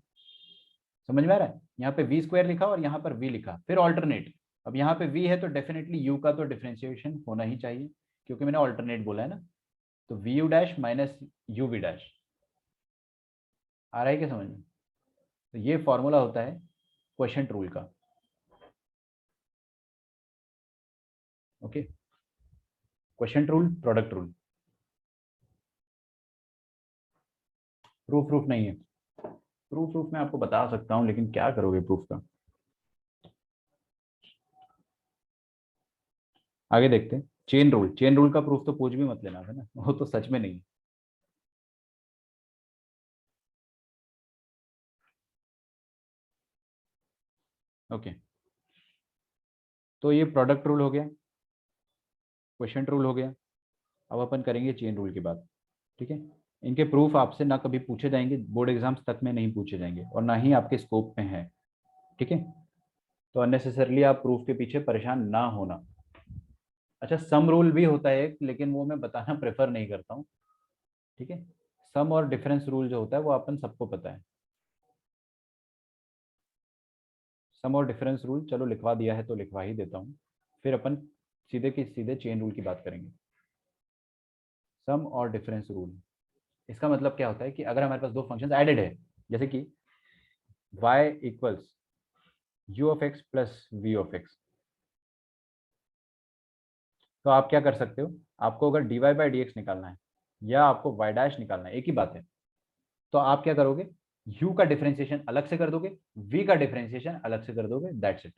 A: समझ में आ रहा है? यहाँ पे v स्क्वायर लिखा और यहाँ पर v लिखा, फिर ऑल्टरनेट। अब यहाँ पे v है तो डेफिनेटली u का तो डिफरेंशिएशन होना ही चाहिए, क्योंकि मैंने ऑल्टरनेट बोला है ना। तो v u dash minus u v dash. आ रहा है क्या समझ में? तो ये फॉर्मूला होता है क्वोशिएंट रूल का। Okay, quotient rule, product rule. Proof नहीं है, प्रूफ मैं आपको बता सकता हूं, लेकिन क्या करोगे प्रूफ का। आगे देखते हैं। चेन रूल का प्रूफ तो पूछ भी मत लेना है ना, वो तो सच में नहीं है। ओके, तो ये प्रोडक्ट रूल हो गया, क्वोशिएंट रूल हो गया। अब अपन करेंगे चेन रूल की बात। ठीक है, इनके प्रूफ आपसे ना कभी पूछे जाएंगे, बोर्ड एग्जाम्स तक में नहीं पूछे जाएंगे और ना ही आपके स्कोप में है। ठीक है, तो अननेसेसरली आप प्रूफ के पीछे परेशान ना होना। अच्छा, सम रूल भी होता है एक, लेकिन वो मैं बताना प्रेफर नहीं करता हूँ। ठीक है, सम और डिफरेंस रूल जो होता है वो अपन सबको पता है। सम और डिफरेंस रूल चलो लिखवा दिया है तो लिखवा ही देता हूँ, फिर अपन सीधे की सीधे चेन रूल की बात करेंगे। सम और डिफरेंस रूल, इसका मतलब क्या होता है कि अगर हमारे पास दो फंक्शंस एडेड है, जैसे कि y equals u of x plus v of x, तो आप क्या कर सकते हो, आपको अगर dy बाई डी एक्स निकालना है या आपको y डैश निकालना है, एक ही बात है, तो आप क्या करोगे, u का डिफरेंशिएशन अलग से कर दोगे, v का डिफरेंशिएशन अलग से कर दोगे, दैट्स इट।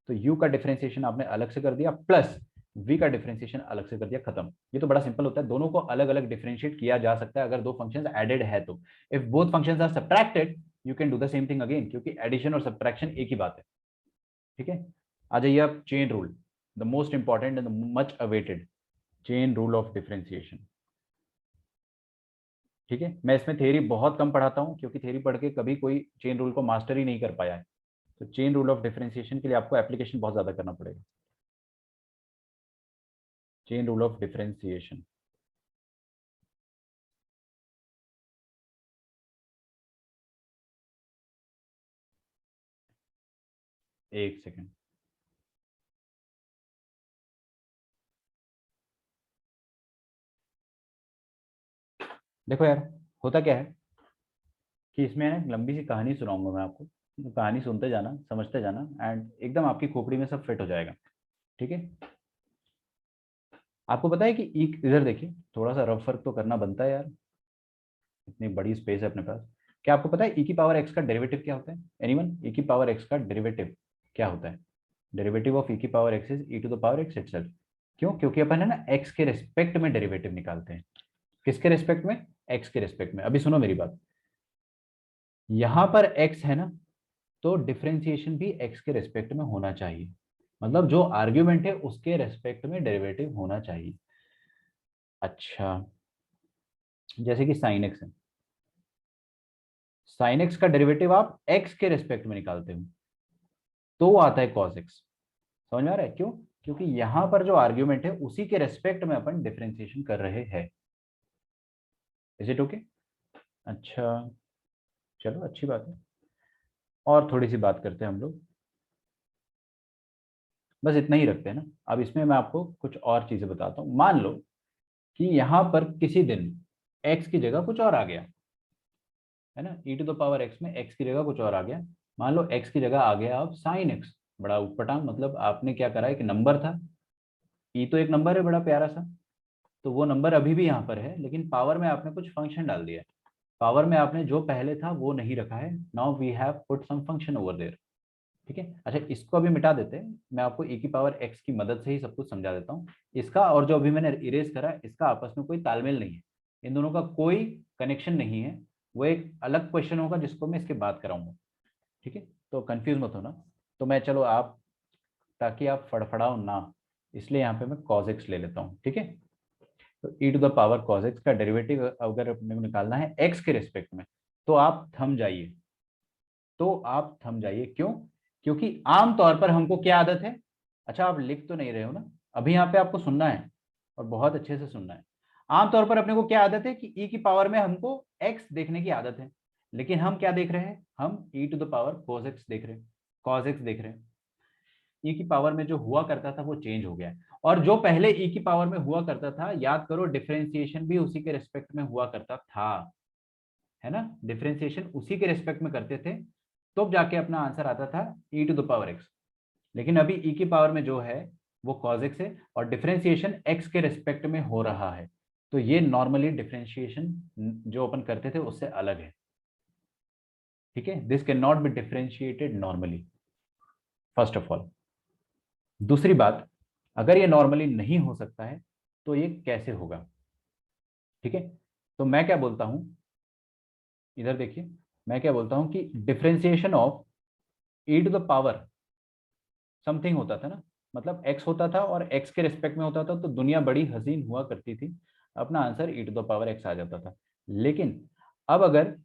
A: तो u का डिफरेंशिएशन आपने अलग से कर दिया प्लस v का डिफरेंशिएशन अलग से कर दिया, खत्म। ये तो बड़ा सिंपल होता है, दोनों को अलग अलग डिफरेंशिएट किया जा सकता है अगर दो फंक्शंस एडेड है तो। If both functions are subtracted you can do the same thing again, क्योंकि एडिशन और सब्ट्रैक्शन एक ही बात है। ठीक है, आ जाइए अब chain rule, the most important and much awaited chain rule of differentiation. ठीक है, मैं इसमें थ्योरी बहुत कम पढ़ाता हूं, क्योंकि थ्योरी पढ़ के कभी कोई चेन रूल को मास्टर ही नहीं कर पाया है। तो चेन रूल ऑफ डिफरेंशिएशन के लिए आपको एप्लीकेशन बहुत ज्यादा करना पड़ेगा। चेन रूल ऑफ डिफरेंशिएशन, एक सेकेंड। देखो यार, होता क्या है कि इसमें ना लंबी सी कहानी सुनाऊंगा मैं आपको, तो कहानी सुनते जाना, समझते जाना, एंड एकदम आपकी खोपड़ी में सब फिट हो जाएगा। ठीक है, आपको पता है कि इधर देखिए, थोड़ा सा रफ फर्क तो करना बनता है यार, इतनी बड़ी स्पेस है अपने पास। क्या आपको पता है ई की पावर एक्स का डेरिवेटिव क्या होता है? एनीवन, ई की पावर एक्स का डेरिवेटिव क्या होता है? डेरिवेटिव ऑफ ई की power x is e to the power x itself. क्यों? क्योंकि अपन है ना एक्स के रेस्पेक्ट में डेरिवेटिव निकालते हैं। किसके रेस्पेक्ट में? एक्स के रेस्पेक्ट में। अभी सुनो मेरी बात, यहां पर एक्स है ना, तो डिफरेंशिएशन भी एक्स के रेस्पेक्ट में होना चाहिए, मतलब जो आर्ग्यूमेंट है उसके रेस्पेक्ट में डेरिवेटिव होना चाहिए। अच्छा, जैसे कि साइन एक्स है, साइन एक्स का डेरिवेटिव आप एक्स के रेस्पेक्ट में निकालते हो तो वो आता है कॉस एक्स। समझ में आ रहा है? क्यों? क्योंकि यहां पर जो आर्ग्यूमेंट है उसी के रेस्पेक्ट में अपन डिफरेंशिएशन कर रहे हैं। Is it okay? अच्छा, चलो अच्छी बात है। और थोड़ी सी बात करते हैं हम लोग, बस इतना ही रखते हैं ना। अब इसमें मैं आपको कुछ और चीजें बताता हूँ। मान लो कि यहाँ पर किसी दिन x की जगह कुछ और आ गया, है ना, e to the power x में x की जगह कुछ और आ गया। मान लो x की जगह आ गया अब साइन x, बड़ा उटपटांग, मतलब आपने क्या करा, एक नंबर था, e तो एक नंबर है बड़ा प्यारा सा, तो वो नंबर अभी भी यहाँ पर है, लेकिन पावर में आपने कुछ फंक्शन डाल दिया है। पावर में आपने जो पहले था वो नहीं रखा है, now we have put some function over there. ठीक है, अच्छा इसको अभी मिटा देते हैं, मैं आपको e की पावर x की मदद से ही सब कुछ समझा देता हूँ। इसका और जो अभी मैंने इरेज करा, इसका आपस में कोई तालमेल नहीं है, इन दोनों का कोई कनेक्शन नहीं है, वो एक अलग क्वेश्चन होगा जिसको मैं इसके बाद कराऊंगा। ठीक है, तो कंफ्यूज मत होना। तो मैं, चलो आप, ताकि आप फड़फड़ाओ ना, इसलिए यहाँ पे मैं cos x ले लेता हूँ। ठीक है, तो e to the power cos x का डेरिवेटिव अगर अपने को निकालना है x के रिस्पेक्ट में, तो आप थम जाइए, क्यों? क्योंकि आमतौर पर हमको क्या आदत है, अच्छा आप लिख तो नहीं रहे हो ना, अभी यहाँ पे आपको सुनना है और बहुत अच्छे से सुनना है। आमतौर पर अपने को क्या आदत है कि e की पावर में हमको x देखने की आदत है, लेकिन हम क्या देख रहे हैं, हम e to the power cos x देख रहे हैं, cos x देख रहे हैं। e की पावर में जो हुआ करता था वो चेंज हो गया है, और जो पहले e की पावर में हुआ करता था, याद करो डिफरेंशिएशन भी उसी के रिस्पेक्ट में हुआ करता था, है ना, डिफरेंशिएशन उसी के रिस्पेक्ट में करते थे, तो जाके अपना आंसर आता था e to the power x। लेकिन अभी e की पावर में जो है वो cos x है, और डिफरेंशिएशन x के रिस्पेक्ट में हो रहा है, तो ये नॉर्मली डिफरेंशिएशन जो अपन करते थे उससे अलग है, ठीक है। This can not be differentiated normally, first of all. दूसरी बात, अगर ये नॉर्मली नहीं हो सकता है तो ये कैसे होगा, ठीक है। तो मैं क्या बोलता हूं, इधर देखिए, मैं क्या बोलता हूं कि differentiation of e to the power something होता था ना, मतलब x होता था और x के रिस्पेक्ट में होता था, तो दुनिया बड़ी हसीन हुआ करती थी, अपना answer e to the power x आ जाता था। लेकिन अब अगर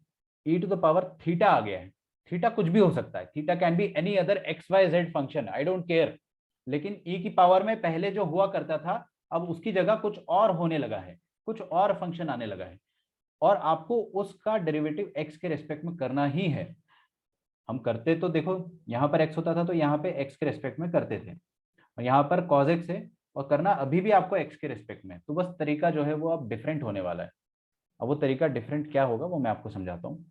A: e to the power theta आ गया है, थीटा कुछ भी हो सकता है, theta can be any other x y z function, I don't care, लेकिन e की पावर में पहले जो हुआ करता था, अब उसकी जगह कुछ और होने लगा है, कुछ और फंक्शन आने लगा है, और आपको उसका डेरिवेटिव x के रेस्पेक्ट में करना ही है। हम करते तो देखो, यहाँ पर x होता था तो यहाँ पे x के रेस्पेक्ट में करते थे, और यहाँ पर cos x है, और करना अभी भी आपको x के रेस्पेक्ट में, तो बस तरीका जो है वो अब डिफरेंट होने वाला है। अब वो तरीका डिफरेंट क्या होगा वो मैं आपको समझाता हूँ।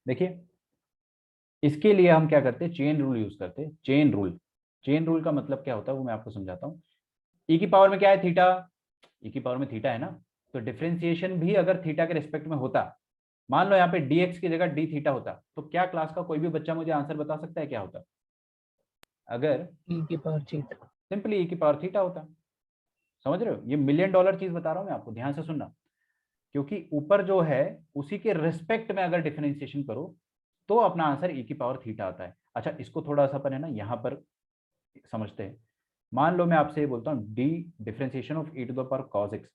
A: देखिए, इसके लिए हम क्या करते हैं, चेन रूल यूज करते हैं। चेन रूल का मतलब क्या होता है वो मैं आपको समझाता हूँ। e की पावर में क्या है, थीटा, e की पावर में थीटा है ना, तो डिफरेंशिएशन भी अगर थीटा के रिस्पेक्ट में होता, मान लो यहाँ पे dx की जगह d थीटा होता, तो क्या क्लास का कोई भी बच्चा मुझे आंसर बता सकता है क्या होता? अगर
B: e की पावर थीटा,
A: सिंपली e की पावर थीटा होता। समझ रहे हो, ये मिलियन डॉलर चीज बता रहा हूं मैं आपको, ध्यान से सुनना, क्योंकि ऊपर जो है उसी के रिस्पेक्ट में अगर डिफरेंशिएशन करो तो अपना आंसर e की पावर थीटा आता है। अच्छा, इसको थोड़ा सा अपन है ना यहाँ पर समझते हैं। मान लो मैं आपसे ये बोलता हूँ d differentiation of e to the power cos x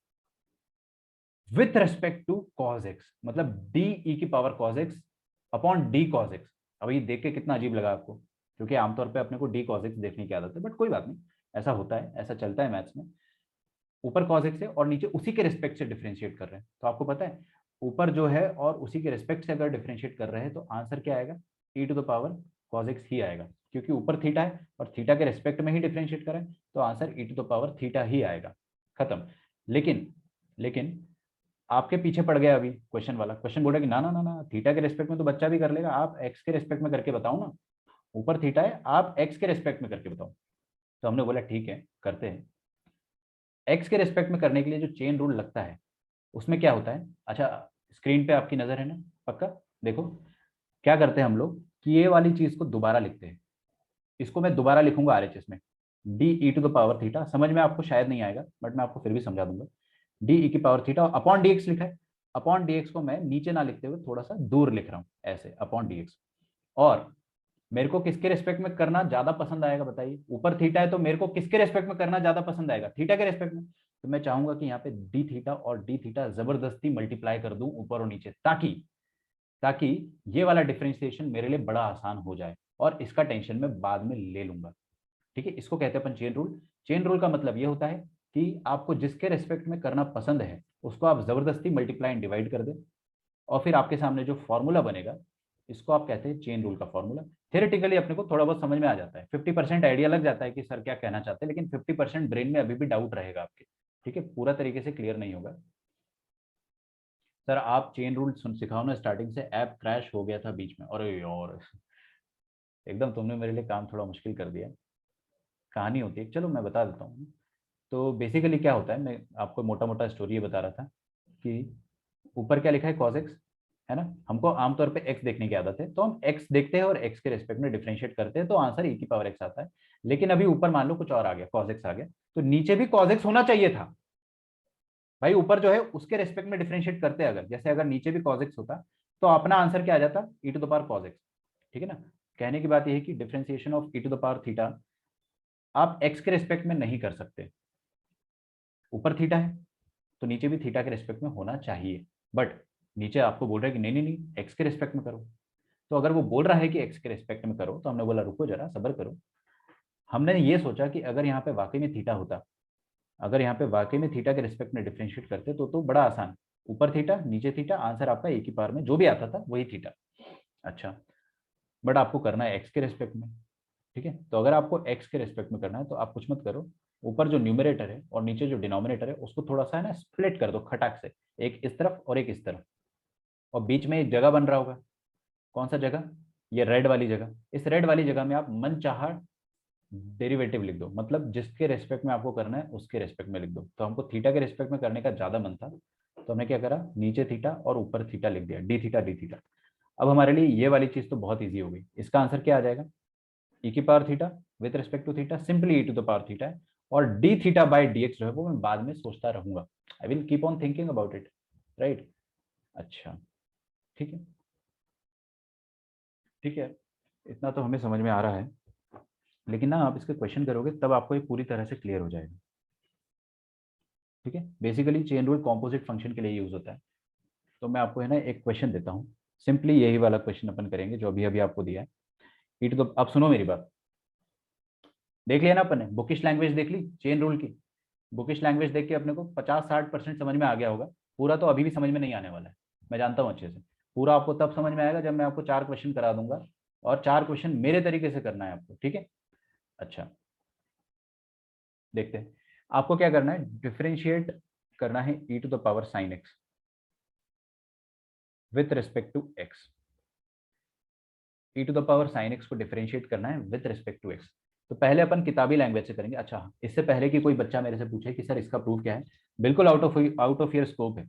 A: with respect to cos x, मतलब डी e की पावर cos x upon d cos x। अब ये देख के कितना अजीब लगा आपको, क्योंकि आमतौर पे अपने को डी cos x देखने की आदत है, बट कोई बात नहीं, ऐसा होता है, ऐसा चलता है मैथ्स में। ऊपर cos x है और नीचे उसी के रिस्पेक्ट से डिफरेंशिएट कर रहे हैं, तो आपको पता है ऊपर जो है और उसी के रिस्पेक्ट से अगर डिफरेंशिएट कर रहे हैं तो आंसर क्या आएगा, e to the power cos x ही आएगा, क्योंकि ऊपर थीटा है और थीटा के रिस्पेक्ट में ही डिफरेंशिएट करें तो answer e to the power theta ही आएगा, खत्म। लेकिन आपके पीछे पड़ गया अभी क्वेश्चन वाला, क्वेश्चन बोल रहा है कि ना ना ना ना, थीटा के रिस्पेक्ट में तो बच्चा भी कर लेगा, आप एक्स के रिस्पेक्ट में करके बताओ ना, ऊपर थीटा है आप एक्स के रिस्पेक्ट में करके बताओ। तो हमने बोला ठीक है करते हैं। एक्स के रिस्पेक्ट में करने के लिए जो चेन रूल लगता है उसमें क्या होता है, अच्छा स्क्रीन पे आपकी नजर है ना, पक्का देखो, क्या करते हैं हम लोग कि ये वाली चीज को दोबारा लिखते हैं, इसको मैं दोबारा लिखूंगा आरएचएस में, d e to the power theta, समझ में आपको शायद नहीं आएगा बट मैं आपको फिर भी समझा दूंगा, डी ई की power theta upon D x लिखा है, अपॉन डी एक्स को मैं नीचे ना लिखते हुए थोड़ा सा दूर लिख रहा हूँ ऐसे अपॉन डी एक्स। और मेरे को किसके रेस्पेक्ट में करना ज्यादा पसंद आएगा बताइए, ऊपर थीटा है तो मेरे को किसके रेस्पेक्ट में करना ज्यादा पसंद आएगा, थीटा के रेस्पेक्ट में, तो मैं चाहूंगा कि यहाँ पे डी थीटा और डी थीटा जबरदस्ती मल्टीप्लाई कर दूं ऊपर और नीचे, ताकि ताकि ये वाला डिफरेंशिएशन मेरे लिए बड़ा आसान हो जाए और इसका टेंशन मैं बाद में ले लूंगा, ठीक है। इसको कहते हैं अपन चेन रूल। चेन रूल का मतलब ये होता है कि आपको जिसके रेस्पेक्ट में करना पसंद है उसको आप जबरदस्ती मल्टीप्लाई एंड डिवाइड कर दें, और फिर आपके सामने जो फॉर्मूला बनेगा इसको आप कहते हैं चेन रूल का फॉर्मूला। थियोरेटिकली अपने को थोड़ा बहुत समझ में आ जाता है, 50% आइडिया लग जाता है कि सर क्या कहना चाहते हैं, लेकिन 50% ब्रेन में अभी भी डाउट रहेगा आपके, ठीक है, पूरा तरीके से क्लियर नहीं होगा। सर आप चेन रूल सिखाओ ना, स्टार्टिंग से ऐप क्रैश हो गया था बीच में, अरे यार एकदम तुमने मेरे लिए काम थोड़ा मुश्किल कर दिया। कहानी होती है, चलो मैं बता देता हूँ। तो बेसिकली क्या होता है, मैं आपको मोटा मोटा स्टोरी ये बता रहा था कि ऊपर क्या लिखा है cos x, है ना, हमको आमतौर पे x देखने की आदत है, तो हम x देखते हैं और x के रेस्पेक्ट में डिफरेंशिएट करते हैं तो आंसर e की पावर x आता है। लेकिन अभी ऊपर मान लो कुछ और आ गया, cos x आ गया, तो नीचे भी cos x होना चाहिए था भाई, ऊपर जो है उसके रेस्पेक्ट में डिफरेंशिएट करते अगर, जैसे अगर नीचे भी cos x होता तो अपना आंसर क्या आ जाता, e to the power cos x, ठीक है ना। कहने की बात यह है कि differentiation of e to the power theta आप x के रेस्पेक्ट में नहीं कर सकते, ऊपर थीटा है तो नीचे भी थीटा के रिस्पेक्ट में होना चाहिए, बट नीचे आपको बोल रहा है कि नहीं नहीं नहीं एक्स के रिस्पेक्ट में करो। तो अगर वो बोल रहा है कि एक्स के रिस्पेक्ट में करो, तो हमने बोला रुको जरा सब्र करो। हमने ये सोचा कि अगर यहाँ पे वाकई में थीटा होता, अगर यहाँ पे वाकई में थीटा के रिस्पेक्ट में डिफरेंशिएट करते तो बड़ा आसान, ऊपर थीटा नीचे थीटा, आंसर आपका एक ही पावर में जो भी आता था वही थीटा। अच्छा, बट आपको करना है एक्स के रिस्पेक्ट में, ठीक है। तो अगर आपको एक्स के रिस्पेक्ट में करना है तो आप कुछ मत करो, ऊपर जो न्यूमरेटर है और नीचे जो डिनोमिनेटर है उसको थोड़ा सा है ना स्प्लिट कर दो खटाक से, एक इस तरफ और एक इस तरफ, और बीच में एक जगह बन रहा होगा। कौन सा जगह? ये रेड वाली जगह। इस रेड वाली जगह में आप मनचाहा डेरिवेटिव लिख दो, मतलब जिसके रेस्पेक्ट में आपको करना है उसके रेस्पेक्ट में लिख दो। तो हमको थीटा के रेस्पेक्ट में करने का ज्यादा मन था, तो हमने क्या करा, नीचे थीटा और ऊपर थीटा लिख दिया, डी थीटा डी थीटा। अब हमारे लिए ये वाली चीज तो बहुत ईजी हो गई। इसका आंसर क्या आ जाएगा? ई की power theta with respect to theta, simply e to the power theta है, और d theta by D x जो है वो मैं बाद में सोचता रहूंगा, I will keep on thinking about it, right. अच्छा, ठीक है, ठीक है, इतना तो हमें समझ में आ रहा है, लेकिन ना आप इसके क्वेश्चन करोगे तब आपको ये पूरी तरह से क्लियर हो जाएगा, ठीक है। Basically chain rule composite function के लिए यूज होता है। तो मैं आपको है ना एक क्वेश्चन देता हूँ, सिंपली यही वाला क्वेश्चन अपन करेंगे जो अभी अभी आपको दिया है। ईट तो अब सुनो मेरी बात, देख लिया ना अपन ने, बुकिश लैंग्वेज देख ली चेन रूल की, बुकिश लैंग्वेज देख के अपने को 50-60% समझ में आ गया होगा, पूरा तो अभी भी समझ में नहीं आने वाला है, मैं जानता हूँ अच्छे से। पूरा आपको तब समझ में आएगा जब मैं आपको 4 क्वेश्चन करा दूंगा, और 4 क्वेश्चन मेरे तरीके से करना है आपको, ठीक है। अच्छा, देखते हैं आपको क्या करना है, डिफरेंशिएट करना है e to the power sine x with respect to x. E to the power sine x को डिफरेंशिएट करना है विथ रिस्पेक्ट टू एक्स। तो पहले अपन किताबी लैंग्वेज से करेंगे। अच्छा, इससे पहले कि कोई बच्चा मेरे से पूछे कि सर इसका प्रूफ क्या है, बिल्कुल आउट ऑफ योर स्कोप है,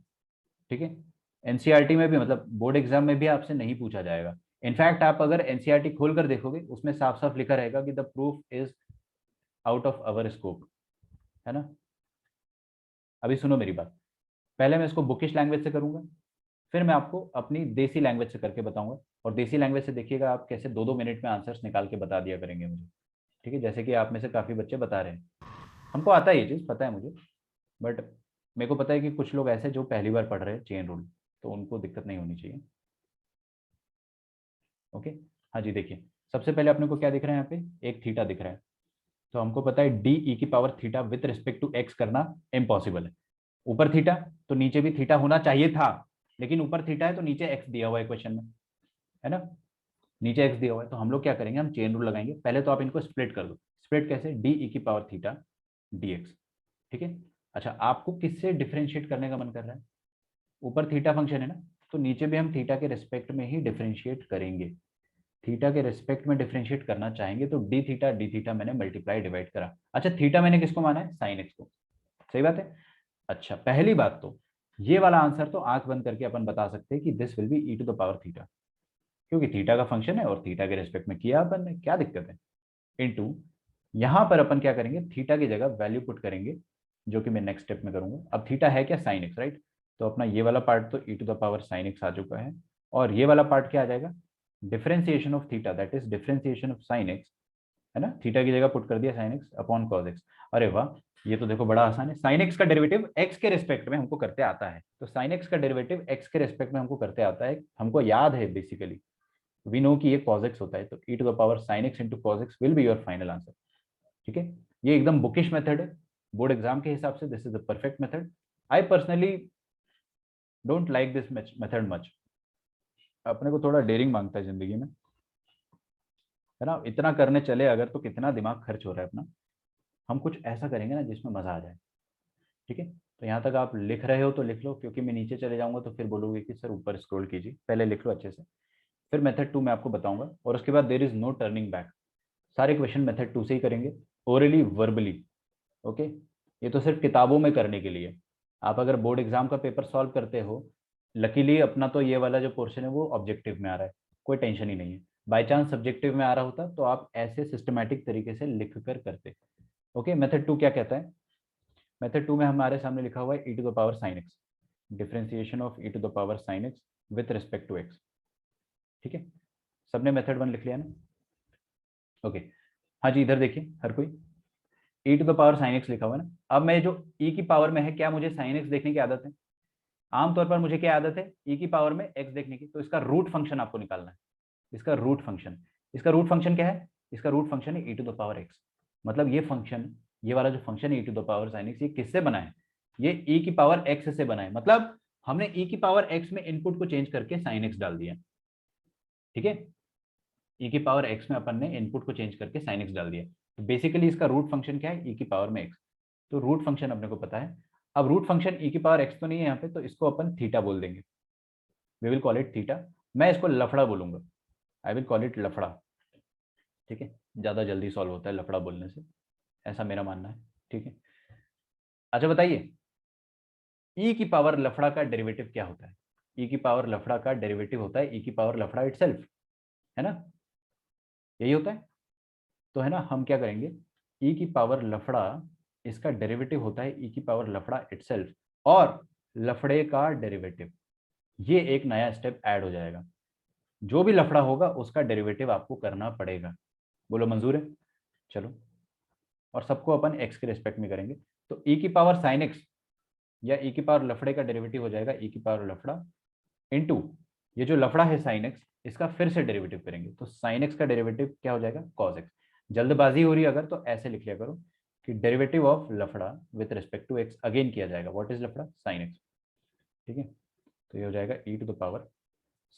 A: ठीक है। एनसीईआरटी में भी, मतलब बोर्ड एग्जाम में भी आपसे नहीं पूछा जाएगा। इनफैक्ट आप अगर एनसीईआरटी खोल कर देखोगे उसमें साफ साफ लिखा रहेगा कि the proof is out of our scope, है ना। अभी सुनो मेरी बात, पहले मैं इसको बुकिश लैंग्वेज से करूंगा, फिर मैं आपको अपनी देसी लैंग्वेज से करके बताऊंगा, और देसी लैंग्वेज से देखिएगा आप कैसे 2-2 मिनट में आंसर्स निकाल के बता दिया करेंगे मुझे, ठीक है। जैसे कि आप में से काफ़ी बच्चे बता रहे हैं, हमको आता है ये चीज़, पता है मुझे, बट मेरे को पता है कि कुछ लोग ऐसे जो पहली बार पढ़ रहे हैं चेन रूल, तो उनको दिक्कत नहीं होनी चाहिए। ओके, हाँ जी, देखिए सबसे पहले अपने को क्या दिख रहा है, यहाँ पे एक थीटा दिख रहा है, तो हमको पता है डी ई की power theta with respect to x करना इम्पॉसिबल है। ऊपर थीटा तो नीचे भी थीटा होना चाहिए था, लेकिन ऊपर थीटा है तो नीचे एक्स दिया हुआ है क्वेश्चन में, है ना। नीचे एक्स दिया हुआ है, तो हम लोग क्या करेंगे, हम चेन रूल लगाएंगे। पहले तो आप इनको स्प्लिट कर दो। स्प्लिट कैसे? डी ई की पावर थीटा डी एक्स, ठीक है। अच्छा, आपको किससे डिफरेंशिएट करने का मन कर रहा है? ऊपर थीटा फंक्शन है ना, तो नीचे भी हम थीटा के रिस्पेक्ट में ही डिफरेंशिएट करेंगे। थीटा के रिस्पेक्ट में डिफरेंशिएट करना चाहेंगे तो डी थीटा मैंने मल्टीप्लाई डिवाइड करा। अच्छा, थीटा मैंने किसको माना है? साइन एक्स को, सही बात है। अच्छा, पहली बात तो ये वाला आंसर तो आंख बंद करके अपन बता सकते हैं कि this will be e to the power theta, क्योंकि थीटा का फंक्शन है और थीटा के रिस्पेक्ट में किया अपन ने, क्या दिक्कत है। इनटू यहां पर अपन क्या करेंगे, थीटा की जगह वैल्यू पुट करेंगे, जो कि मैं नेक्स्ट स्टेप में करूंगा। अब थीटा है क्या? Sine x, right. तो अपना ये वाला पार्ट तो e to the power sine x आ चुका है, और ये वाला पार्ट क्या आ जाएगा, differentiation of theta, that is differentiation of sine x, है ना। थीटा की जगह पुट कर दिया sine x upon cos x. अरे वाह, ये तो देखो बड़ा आसान है। साइन एक्स का डेरिवेटिव एक्स के रिस्पेक्ट में हमको करते आता है, तो साइन एक्स का डेरिवेटिव एक्स के रिस्पेक्ट में हमको करते आता है, हमको याद है बेसिकली, वी नो कि ये cos x होता है, तो e to the power sin x into cos x will be your final answer, ठीक है। ये एकदम बुकिश मेथड है, बोर्ड एग्जाम के हिसाब से this is the perfect method. I personally don't like this method much, अपने को थोड़ा डेयरिंग मांगता है जिंदगी में, है ना। इतना करने चले अगर तो कितना दिमाग खर्च हो रहा है अपना, हम कुछ ऐसा करेंगे ना जिसमें मजा आ जाए, ठीक है। तो यहाँ तक आप लिख रहे हो तो लिख लो, क्योंकि मैं नीचे चले जाऊंगा तो फिर बोलोगे कि सर ऊपर स्क्रॉल कीजिए, पहले लिख लो अच्छे से, फिर मेथड 2 मैं आपको बताऊंगा, और उसके बाद there is no turning back. सारे क्वेश्चन मेथड 2 से ही करेंगे, ओरली वर्बली, ओके। ये तो सिर्फ किताबों में करने के लिए, आप अगर बोर्ड एग्जाम का पेपर सॉल्व करते हो, लकीली अपना तो ये वाला जो पोर्शन है वो ऑब्जेक्टिव में आ रहा है, कोई टेंशन ही नहीं है। बाई चांस सब्जेक्टिव में आ रहा होता तो आप ऐसे सिस्टमैटिक तरीके से लिख कर करते। ओके, मेथड 2 क्या कहता है? मेथड 2 में हमारे सामने लिखा हुआ है e to the power sine x, differentiation of e to the power sine x with respect to x, ठीक है। सबने मेथड 1 लिख लिया ना? ओके, हाँ जी, इधर देखिए हर कोई, e to the power sine x लिखा हुआ है ना। अब मैं जो e की पावर में है, क्या मुझे साइन एक्स देखने की आदत है? आमतौर पर मुझे क्या आदत है? e की पावर में x देखने की। तो इसका रूट फंक्शन आपको निकालना है, इसका रूट फंक्शन। इसका रूट फंक्शन क्या है? इसका रूट फंक्शन है e to the power x। मतलब ये फंक्शन, ये वाला जो फंक्शन है e to the power sine x, ये किससे बना है? ये e की पावर x से बना है। मतलब हमने e की पावर x में इनपुट को चेंज करके साइन x डाल दिया। ठीक है, e की पावर x में अपन ने इनपुट को चेंज करके साइन x डाल दिया। तो बेसिकली इसका रूट फंक्शन क्या है? e की पावर में x। तो रूट फंक्शन अपने को पता है। अब रूट फंक्शन e की पावर x तो नहीं है यहाँ पे, तो इसको अपन थीटा बोल देंगे। We will call it theta. मैं इसको लफड़ा बोलूंगा, आई विल कॉल इट लफड़ा। ठीक है, ज्यादा जल्दी सॉल्व होता है लफड़ा बोलने से, ऐसा मेरा मानना है। ठीक है, अच्छा बताइए, e की पावर लफड़ा का डेरिवेटिव क्या होता है? e की पावर लफड़ा का डेरिवेटिव होता है e की पावर लफड़ा इटसेल्फ, है ना? यही होता है। तो है ना, हम क्या करेंगे, e की पावर लफड़ा, इसका डेरिवेटिव होता है e की पावर लफड़ा इटसेल्फ, और लफड़े का डेरिवेटिव, ये एक नया स्टेप ऐड हो जाएगा। जो भी लफड़ा होगा उसका डेरिवेटिव आपको करना पड़ेगा। बोलो मंजूर है? चलो, और सबको अपन x के रिस्पेक्ट में करेंगे। तो e की पावर साइन x या e की पावर लफड़े का डेरिवेटिव हो जाएगा e की पावर लफड़ा इनटू ये जो लफड़ा है साइन x, इसका फिर से डेरिवेटिव करेंगे। तो साइन x का डेरिवेटिव क्या हो जाएगा? Cos x। जल्दबाजी हो रही है अगर, तो ऐसे लिख लिया करो कि डेरिवेटिव ऑफ लफड़ा with respect to x again किया जाएगा। व्हाट इज लफड़ा? Sine x। ठीक है, तो ये हो जाएगा e to the power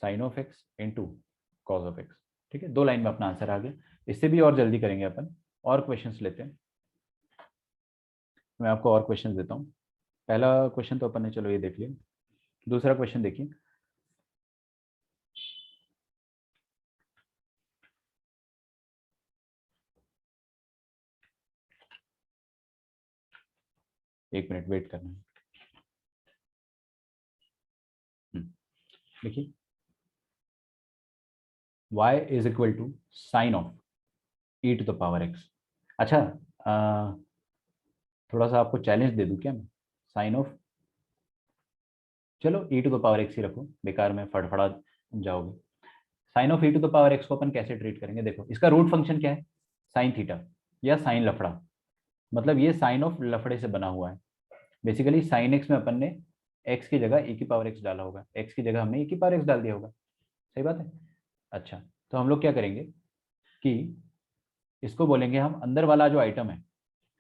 A: sine of x into cos of x। ठीक है, 2 लाइन में अपना आंसर आ गया। इससे भी और जल्दी करेंगे अपन, और क्वेश्चंस लेते हैं। मैं आपको और क्वेश्चन देता हूँ। पहला क्वेश्चन तो अपन ने चलो ये देख लिया, दूसरा क्वेश्चन देखिए। एक मिनट वेट करना है। देखिए, y is equal to sine of e to the power x। अच्छा, थोड़ा सा आपको चैलेंज दे दूं क्या मैं? साइन ऑफ, चलो e to the power x ही रखो, बेकार में फड़फड़ा जाओगे। Sine of e to the power x को अपन कैसे ट्रीट करेंगे? देखो, इसका रूट फंक्शन क्या है? साइन थीटा या साइन लफड़ा। मतलब ये साइन ऑफ लफड़े से बना हुआ है। बेसिकली साइन x में अपन ने x की जगह e की पावर x डाला होगा, x की जगह हमने e की पावर x डाल दिया होगा। सही बात है। अच्छा, तो हम लोग क्या करेंगे कि इसको बोलेंगे हम, अंदर वाला जो आइटम है,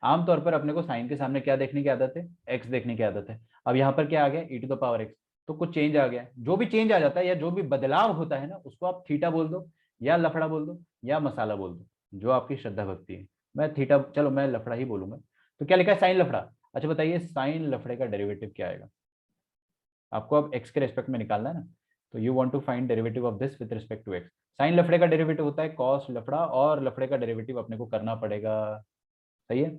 A: आमतौर पर अपने को साइन के सामने क्या देखने की आदत है? एक्स देखने की आदत है। अब यहाँ पर क्या आ गया? ई टू द पावर एक्स। तो कुछ चेंज आ गया। जो भी चेंज आ जाता है या जो भी बदलाव होता है ना, उसको आप थीटा बोल दो, या लफड़ा बोल दो, या मसाला बोल दो, जो आपकी श्रद्धा भक्ति है। मैं थीटा, चलो मैं लफड़ा ही बोलूंगा। तो क्या लिखा है? साइन लफड़ा। अच्छा बताइए, साइन लफड़े का डेरिवेटिव क्या आएगा? आपको अब एक्स के रेस्पेक्ट में निकालना है ना, तो you want to find derivative of this with respect to x. Sine लफड़े का डेरिवेटिव होता है कॉस लफड़ा, और लफड़े का डेरिवेटिव अपने को करना पड़ेगा। सही है,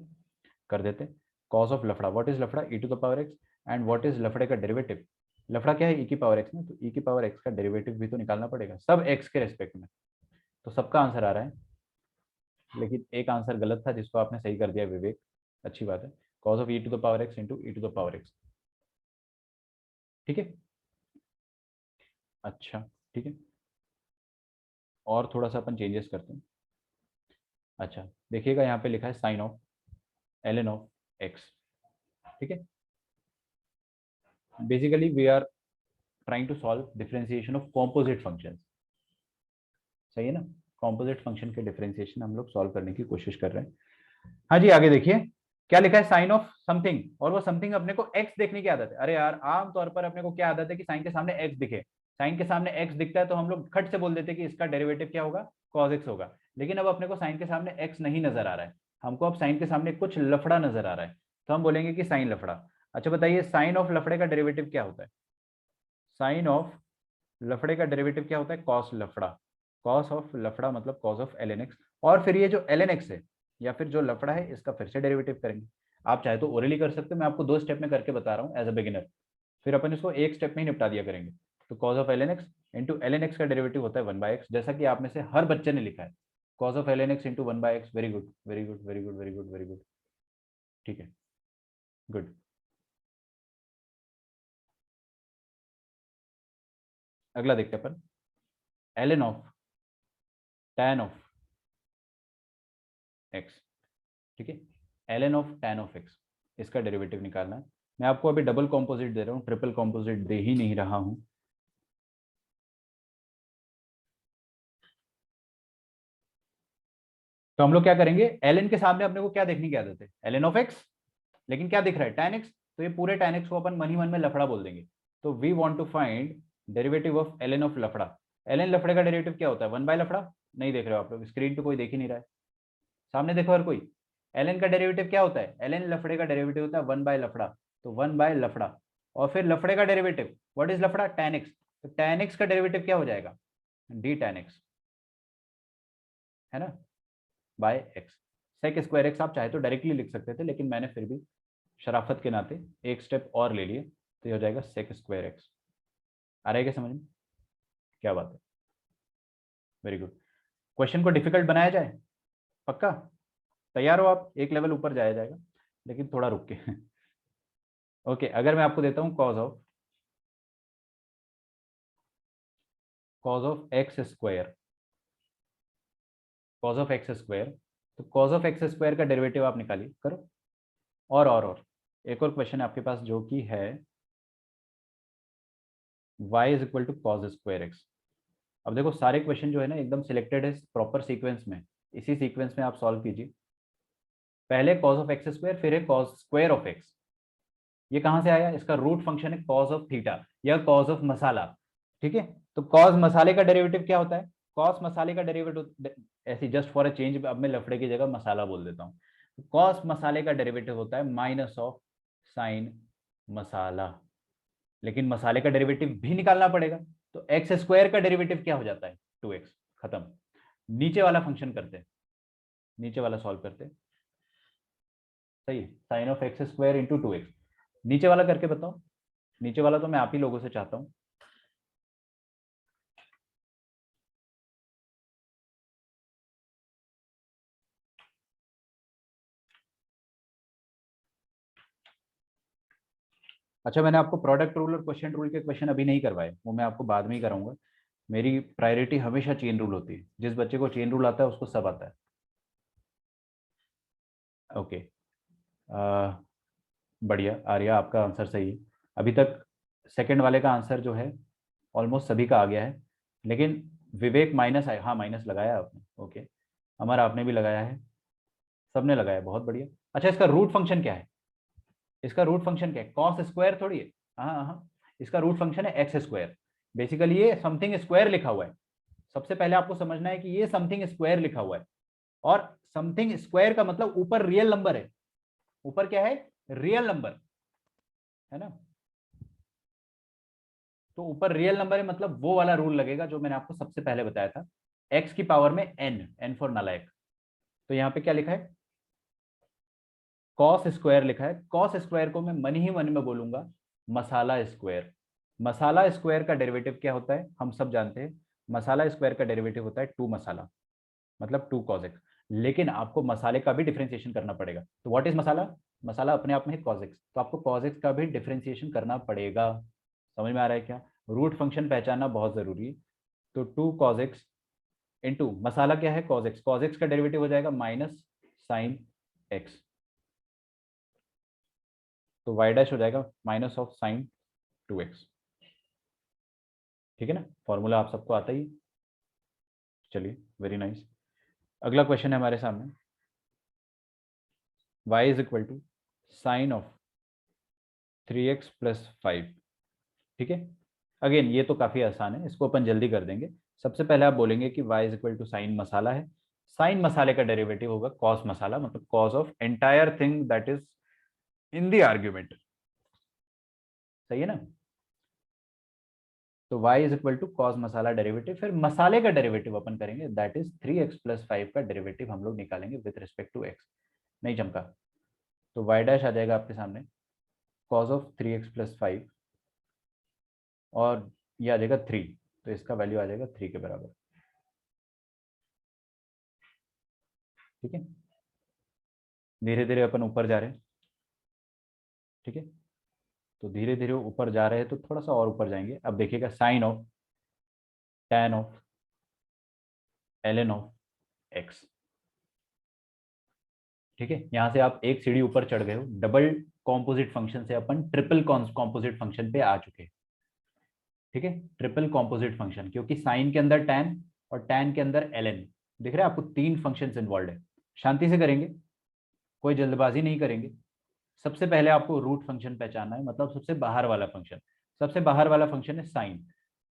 A: कर देते। कॉस ऑफ लफड़ा, व्हाट इज लफड़ा? e to the power x। And what is लफड़े का डेरिवेटिव? लफड़ा क्या है? e की पावर x में, तो e की पावर x का डेरिवेटिव भी तो निकालना पड़ेगा, सब x के रेस्पेक्ट में। तो सबका आंसर आ रहा है, लेकिन एक आंसर गलत था जिसको आपने सही कर दिया विवेक, अच्छी बात है। Cos of e to the power x into e to the power x। ठीक है, अच्छा, ठीक है, और थोड़ा सा अपन चेंजेस करते हैं। अच्छा देखिएगा, यहाँ पे लिखा है sine of ln of x। ठीक है, basically we are trying to solve differentiation of composite functions. सही है ना, कॉम्पोजिट फंक्शन के डिफरेंशिएशन हम लोग सॉल्व करने की कोशिश कर रहे हैं। हाँ जी, आगे देखिए क्या लिखा है? साइन ऑफ समथिंग, और वो समथिंग अपने को एक्स देखने की आदत है। अरे यार, आमतौर पर अपने को क्या आदत है कि साइन के सामने एक्स दिखे, साइन के सामने एक्स दिखता है तो हम लोग खट से बोल देते हैं कि इसका डेरिवेटिव क्या होगा? कॉस एक्स होगा। लेकिन अब अपने को साइन के सामने एक्स नहीं नजर आ रहा है, हमको अब साइन के सामने कुछ लफड़ा नजर आ रहा है, तो हम बोलेंगे कि साइन लफड़ा। अच्छा बताइए, साइन ऑफ लफड़े का डेरिवेटिव क्या होता है? साइन ऑफ लफड़े का डेरिवेटिव क्या होता है? कॉस लफड़ा। कॉस ऑफ लफड़ा मतलब cos of L N x. और फिर ये जो एल एन एक्स है या फिर जो लफड़ा है, इसका फिर से डेरिवेटिव करेंगे। आप चाहे तो ओरली कर सकते हो, मैं आपको 2 स्टेप में करके बता रहा हूँ एज अ बिगिनर, फिर अपन इसको एक स्टेप में ही निपटा दिया करेंगे। तो cos of L N x into L N x का डेरिवेटिव होता है 1/x, जैसा कि आप में से हर बच्चे ने लिखा है, cos of L N x into 1/x। Very good, very good, very good, very good, very good. ठीक है, गुड। अगला देखते हैं अपन, l n of tan of x. ठीक है, ln of tan of x, इसका डेरिवेटिव निकालना है। मैं आपको अभी डबल कॉम्पोजिट दे रहा हूँ, ट्रिपल कॉम्पोजिट दे ही नहीं रहा हूँ। तो हम लोग क्या करेंगे, ln के सामने अपने को क्या देखने की आदत है, ln ऑफ x, लेकिन क्या दिख रहा है, tan x, तो ये पूरे tan x को अपन मन ही मन में लफड़ा बोल देंगे। तो we want to find derivative of ln of लफड़ा। ln लफड़े का डेरिवेटिव क्या होता है, 1 बाय लफड़ा। नहीं देख रहे हो आप लोग, स्क्रीन पे कोई देख ही नहीं रहा है, सामने देखो हर कोई। ln का डेरिवेटिव क्या होता है, ln लफड़े का डेरिवेटिव होता है 1 बाय लफड़ा, तो 1 बाय लफड़ा। और फिर लफड़े का डेरिवेटिव, व्हाट इज लफड़ा, tan x, तो tan x का डेरिवेटिव क्या हो जाएगा, d tan x, है ना, by x। Sec square x आप चाहे तो डायरेक्टली लिख सकते थे, लेकिन मैंने फिर भी शराफत के नाते एक स्टेप और ले लिए, तो ये हो जाएगा सेक स्क्वायर एक्स। आ रहा है क्या समझ में, क्या बात है, वेरी गुड। क्वेश्चन को डिफिकल्ट बनाया जाए, पक्का तैयार हो आप, एक लेवल ऊपर जाया जाएगा, लेकिन थोड़ा रुक के। ओके, अगर मैं आपको देता हूं cause of x square, cause of x square, तो कॉज ऑफ एक्स स्क्वायर का डेरिवेटिव आप निकालिए, करो। और एक और क्वेश्चन है आपके पास जो कि है y is equal to cos square x. अब देखो सारे क्वेश्चन जो है ना एकदम सिलेक्टेड है प्रॉपर सीक्वेंस में, इसी सीक्वेंस में आप सॉल्व कीजिए। पहले कॉज ऑफ एक्स स्क्वायर, फिर है कॉज स्क्वायर ऑफ एक्स। ये कहां से आया, इसका रूट फंक्शन है कॉज ऑफ थीटा या कॉज ऑफ मसाला, ठीक है। तो कॉज मसाले का डेरिवेटिव क्या होता है, कॉस मसाले का डेरिवेटिव, ऐसी जस्ट फॉर अ चेंज अब मैं लफड़े की जगह मसाला बोल देता हूँ, कॉस मसाले का डेरिवेटिव होता है माइनस ऑफ साइन मसाला। लेकिन मसाले का डेरिवेटिव भी निकालना पड़ेगा, तो एक्स स्क्वायर का डेरिवेटिव क्या हो जाता है, 2x, खत्म। नीचे वाला फंक्शन करते हैं, नीचे वाला सॉल्व करते हैं, सही है, sine of x square into 2x। नीचे वाला करके बताओ, नीचे वाला तो मैं आप ही लोगों से चाहता हूं। अच्छा, मैंने आपको प्रोडक्ट रूल और क्वेश्चन रूल के क्वेश्चन अभी नहीं करवाए, वो मैं आपको बाद में ही कराऊंगा। मेरी प्रायोरिटी हमेशा चेन रूल होती है, जिस बच्चे को चेन रूल आता है उसको सब आता है। ओके, बढ़िया आर्या, आपका आंसर सही है। अभी तक सेकंड वाले का आंसर जो है ऑलमोस्ट सभी का आ गया है, लेकिन विवेक माइनस आया, हाँ माइनस लगाया आपने, ओके। अमर आपने भी लगाया है, सबने लगाया, बहुत बढ़िया। अच्छा, इसका रूट फंक्शन क्या है, इसका रूट फंक्शन क्या है, कॉस स्क्वायर थोड़ी है, हाँ हाँ, इसका रूट फंक्शन है एक्स स्क्वायर। बेसिकली ये समथिंग स्क्वायर लिखा हुआ है, सबसे पहले आपको समझना है कि ये समथिंग स्क्वायर लिखा हुआ है, और समथिंग स्क्वायर का मतलब ऊपर रियल नंबर है, ऊपर क्या है, रियल नंबर, है ना। तो ऊपर रियल नंबर है, मतलब वो वाला रूल लगेगा जो मैंने आपको सबसे पहले बताया था, एक्स की पावर में एन, एन फॉर नालायक। तो यहाँ पे क्या लिखा है, कॉस स्क्वायर लिखा है, कॉस स्क्वायर को मैं मन ही मन में बोलूंगा मसाला स्क्वायर। मसाला स्क्वायर का डेरिवेटिव क्या होता है, हम सब जानते हैं, मसाला स्क्वायर का डेरिवेटिव होता है 2 मसाला, मतलब 2 cos x। लेकिन आपको मसाले का भी डिफरेंशिएशन करना पड़ेगा, तो व्हाट इज मसाला, मसाला अपने आप में है cos x, तो आपको cos x का भी डिफरेंशिएशन करना पड़ेगा। समझ में आ रहा है क्या, रूट फंक्शन पहचानना बहुत जरूरी है। तो 2 cos x इंटू मसाला क्या है, cos x, cos x का डेरिवेटिव हो जाएगा माइनस साइन x, तो y डैश हो जाएगा माइनस ऑफ साइन 2x। ठीक है ना, फॉर्मूला आप सबको आता ही है। चलिए, वेरी नाइस। अगला क्वेश्चन है हमारे सामने, y is equal to sine of 3x plus 5। ठीक है, अगेन ये तो काफी आसान है, इसको अपन जल्दी कर देंगे। सबसे पहले आप बोलेंगे कि y is equal to sine मसाला है, साइन मसाले का डेरिवेटिव होगा कॉस मसाला, मतलब cos of entire thing that is in the argument, सही है ना। तो y is equal to cos मसाला डेरिवेटिव, फिर मसाले का डेरिवेटिव अपन करेंगे, दैट इज 3x प्लस 5 का डेरिवेटिव हम लोग निकालेंगे विद रिस्पेक्ट टू x। नहीं चमका, तो y डैश आ जाएगा आपके सामने कॉस ऑफ 3x प्लस 5, और ये आ जाएगा 3, तो इसका वैल्यू आ जाएगा 3 के बराबर। ठीक है, धीरे धीरे अपन ऊपर जा रहे हैं, ठीक है। तो धीरे धीरे ऊपर जा रहे हैं, तो थोड़ा सा और ऊपर जाएंगे। अब देखिएगा, sine of tan of ln of x, ठीक है, यहाँ से आप एक सीढ़ी ऊपर चढ़ गए हो, डबल कॉम्पोजिट फंक्शन से अपन ट्रिपल कॉम्पोजिट फंक्शन पे आ चुके हैं। ठीक है, ट्रिपल कॉम्पोजिट फंक्शन, क्योंकि साइन के अंदर टैन और टैन के अंदर ln, दिख रहा है आपको, 3 फंक्शंस इन्वॉल्व है। शांति से करेंगे, कोई जल्दबाजी नहीं करेंगे। सबसे पहले आपको रूट फंक्शन पहचानना है, मतलब सबसे बाहर वाला फंक्शन। सबसे बाहर वाला फंक्शन है साइन।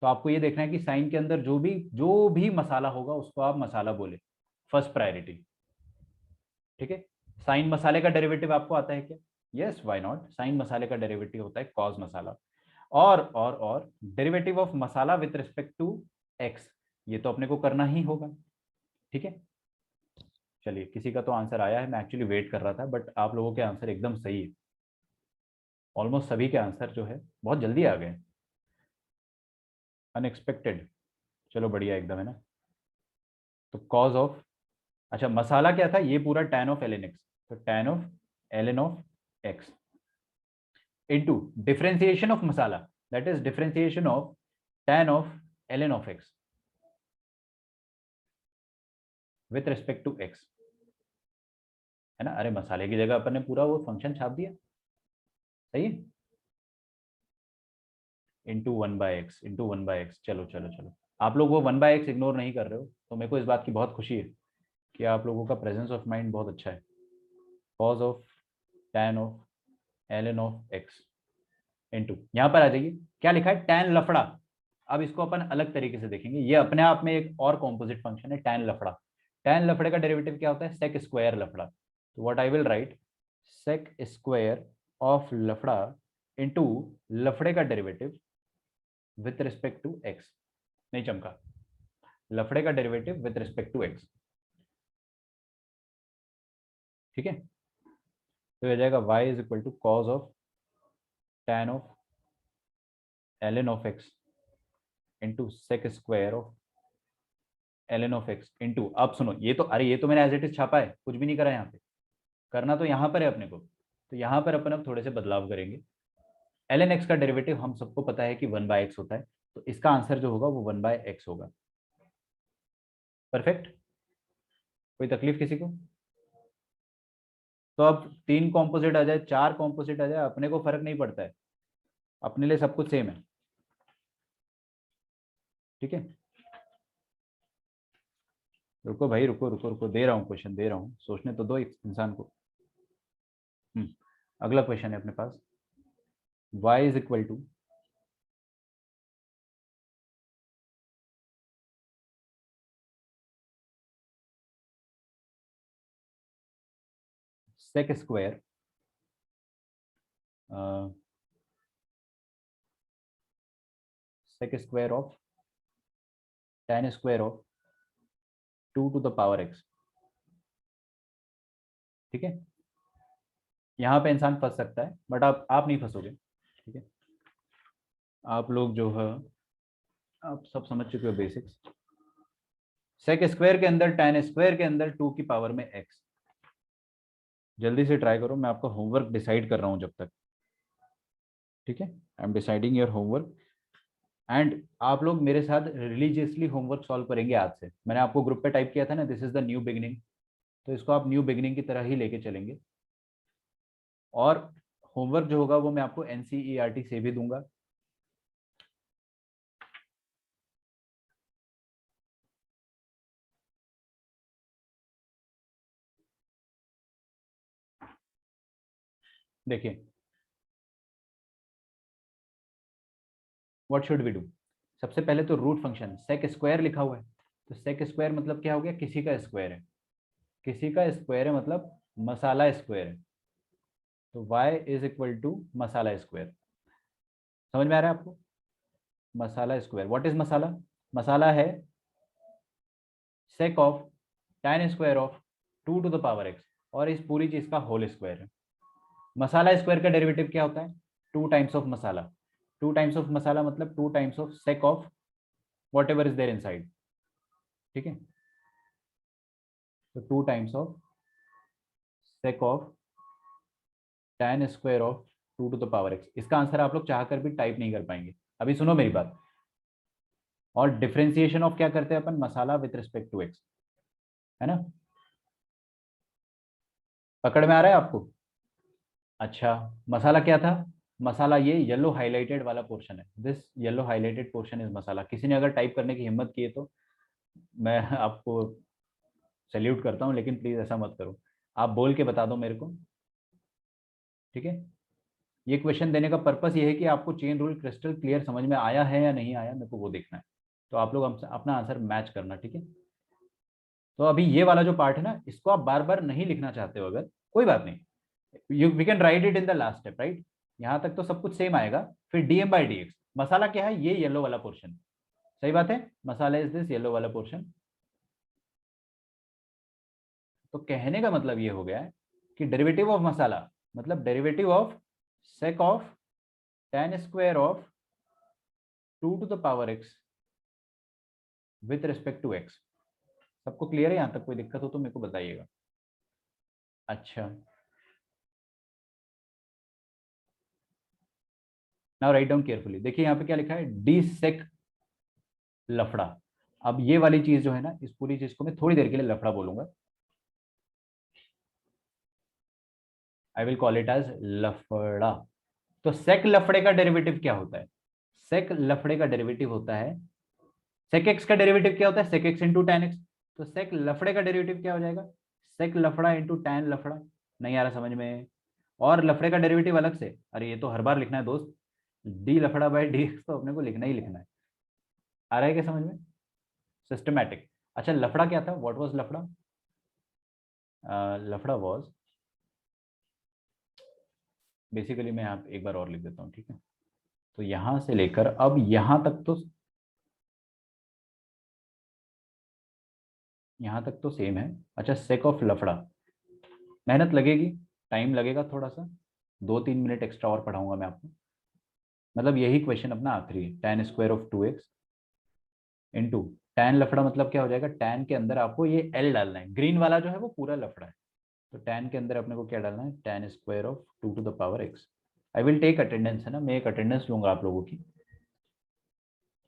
A: तो आपको ये देखना है कि साइन के अंदर जो भी मसाला होगा उसको आप मसाला बोले, फर्स्ट प्रायोरिटी। ठीक है, साइन मसाले का डेरिवेटिव आपको आता है क्या? Yes, why not. साइन मसाले का डेरिवेटिव होता है कॉस मसाला। और derivative of masala with respect to x, ये तो अपने को करना ही होगा। ठीक है, चलिए, किसी का तो आंसर आया है, मैं एक्चुअली वेट कर रहा था, बट आप लोगों के आंसर एकदम सही है। ऑलमोस्ट सभी के आंसर जो है बहुत जल्दी आ गए, अनएक्सपेक्टेड। चलो बढ़िया एकदम, है ना। तो कॉज ऑफ, अच्छा मसाला क्या था? ये पूरा tan ऑफ ln x, तो tan of ln of x into differentiation of masala, that is differentiation of tan of ln of x with respect to x, है ना। अरे मसाले की जगह अपन ने पूरा वो फंक्शन छाप दिया, सही है। Into 1/x, into 1/x। चलो चलो चलो, आप लोग वो 1/x इग्नोर नहीं कर रहे हो, तो मेरे को इस बात की बहुत खुशी है कि आप लोगों का प्रेजेंस ऑफ माइंड बहुत अच्छा है। Cos of tan of ln of x into, यहाँ पर आ जाइए, क्या लिखा है? tan लफड़ा। अब इसको अपन अलग तरीके से देखेंगे, ये अपने आप में एक और कॉम्पोजिट फंक्शन है tan लफड़ा। tan लफड़े का डेरिवेटिव क्या होता है? सेक स्क्वायर लफड़ा। तो what I will write, sec square of लफड़ा इंटू लफड़े का derivative with respect to x. नहीं चमका, लफड़े का derivative with respect to x. ठीक है, तो ये जाएगा y is equal to cos of tan of ln of x into sec square of ln of x into, अब सुनो, ये तो, अरे ये तो मैंने एज इट इज छापा है, कुछ भी नहीं करा यहाँ पे। करना तो यहाँ पर है अपने को, तो यहाँ पर अपन अब थोड़े से बदलाव करेंगे। ln x का डेरिवेटिव हम सबको पता है कि 1/x होता है, तो इसका आंसर जो होगा वो 1/x होगा। परफेक्ट, कोई तकलीफ किसी को? तो अब 3 कॉम्पोजिट आ जाए, 4 कॉम्पोजिट आ जाए, अपने को फर्क नहीं पड़ता है, अपने लिए सब कुछ सेम है। ठीक है, रुको भाई, रुको रुको रुको, दे रहा हूँ क्वेश्चन, दे रहा हूँ, सोचने तो दो एक इंसान को। अगला क्वेश्चन है अपने पास, y is equal to sec square sec square of tan square of 2 to the power x। ठीक है, यहाँ पे इंसान फंस सकता है, बट आप नहीं फंसोगे। ठीक है, आप लोग जो है, आप सब समझ चुके हो बेसिक्स। सेक स्क्वायर के अंदर tan स्क्वायर के अंदर 2 की पावर में x। जल्दी से ट्राई करो, मैं आपका होमवर्क डिसाइड कर रहा हूँ जब तक। ठीक है, I am deciding your homework, and आप लोग मेरे साथ रिलीजियसली होमवर्क सॉल्व करेंगे आज से। मैंने आपको ग्रुप पे टाइप किया था ना, this is the new beginning, तो इसको आप न्यू बिगिनिंग की तरह ही लेके चलेंगे। और होमवर्क जो होगा वो मैं आपको NCERT से भी दूंगा। देखिए, व्हाट शुड वी डू? सबसे पहले तो रूट फंक्शन सेक स्क्वायर लिखा हुआ है, तो सेक स्क्वायर मतलब क्या हो गया? किसी का स्क्वायर है, किसी का स्क्वायर है मतलब मसाला स्क्वायर है। तो y is equal to masala square. समझ में आ रहा है आपको? Masala square, what is masala? Masala है sec of tan square of 2 to the power x, और इस पूरी चीज का होल स्क्वायर है। मसाला स्क्वायर का डेरिवेटिव क्या होता है? 2 टाइम्स ऑफ मसाला। 2 टाइम्स ऑफ मसाला मतलब 2 times of sec of whatever is there inside. ठीक है, तो 2 times of sec of tan square of 2 to the power x। इसका आंसर आप लोग चाहकर भी टाइप नहीं कर पाएंगे। अभी सुनो मेरी बात, और डिफरेंशिएशन ऑफ क्या करते हैं अपन? मसाला विथ रिस्पेक्ट टू x, है ना। पकड़ में आ रहा है आपको? अच्छा, मसाला क्या था? मसाला ये येलो हाईलाइटेड वाला पोर्शन है, this yellow highlighted portion is मसाला। किसी ने अगर टाइप करने की हिम्मत की है तो मैं आपको सैल्यूट करता हूँ, लेकिन प्लीज ऐसा मत करो, आप बोल के बता दो मेरे को, ठीक है? ये क्वेश्चन देने का पर्पस ये है कि आपको चेन रूल क्रिस्टल क्लियर समझ में आया है या नहीं आया, मेरे को वो देखना है। तो आप लोग हमसे अपना आंसर मैच करना, ठीक है? तो अभी ये वाला जो पार्ट है ना, इसको आप बार बार नहीं लिखना चाहते हो अगर, कोई बात नहीं, you we can write it in the last step, right? यहाँ तक तो सब कुछ सेम आएगा। फिर DM by D x, masala क्या है? ये येलो वाला पोर्शन, सही बात है, मसाला इज दिस येलो वाला पोर्शन। तो कहने का मतलब ये हो गया है कि डेरिवेटिव ऑफ मसाला मतलब derivative of sec of tan square of 2 to the power x with respect to x। सबको क्लियर है? यहां तक कोई दिक्कत हो तो मेरे को बताइएगा। अच्छा, नाउ राइट डाउन केयरफुली। देखिए यहाँ पे क्या लिखा है, डी सेक लफड़ा। अब ये वाली चीज जो है ना, इस पूरी चीज को मैं थोड़ी देर के लिए लफड़ा बोलूंगा, I will call it as लफड़ा। तो सेक लफड़े का डेरिवेटिव क्या होता है? सेक लफड़े का डेरिवेटिव होता है, सेक एक्स का डेरिवेटिव क्या होता है? Sec x into tan x. तो सेक लफड़े का डेरिवेटिव क्या हो जाएगा? सेक लफड़ा इंटू टैन लफड़ा। नहीं आ रहा समझ में? और लफड़े का डेरिवेटिव अलग से, अरे ये तो हर बार लिखना है दोस्त, डी लफड़ा बाय डी एक्स तो अपने को लिखना ही लिखना है। आ रहा है क्या समझ में? सिस्टमैटिक। अच्छा, लफड़ा क्या था? व्हाट वाज लफड़ा? लफड़ा वाज, बेसिकली मैं यहाँ एक बार और लिख देता हूँ, ठीक है? तो यहां से लेकर अब यहां तक तो सेम है। अच्छा, सेक ऑफ लफड़ा, मेहनत लगेगी, टाइम लगेगा थोड़ा सा, 2-3 मिनट एक्स्ट्रा और पढ़ाऊंगा मैं आपको। मतलब यही क्वेश्चन अपना आखिरी है, tan square of 2x into tan लफड़ा। मतलब क्या हो जाएगा, टैन के अंदर आपको ये एल डालना है, ग्रीन वाला जो है वो पूरा लफड़ा है, तो टैन के अंदर अपने को क्या डालना है, tan square of 2 to the power x। I will take attendance, है ना, मैं एक अटेंडेंस लूंगा आप लोगों की।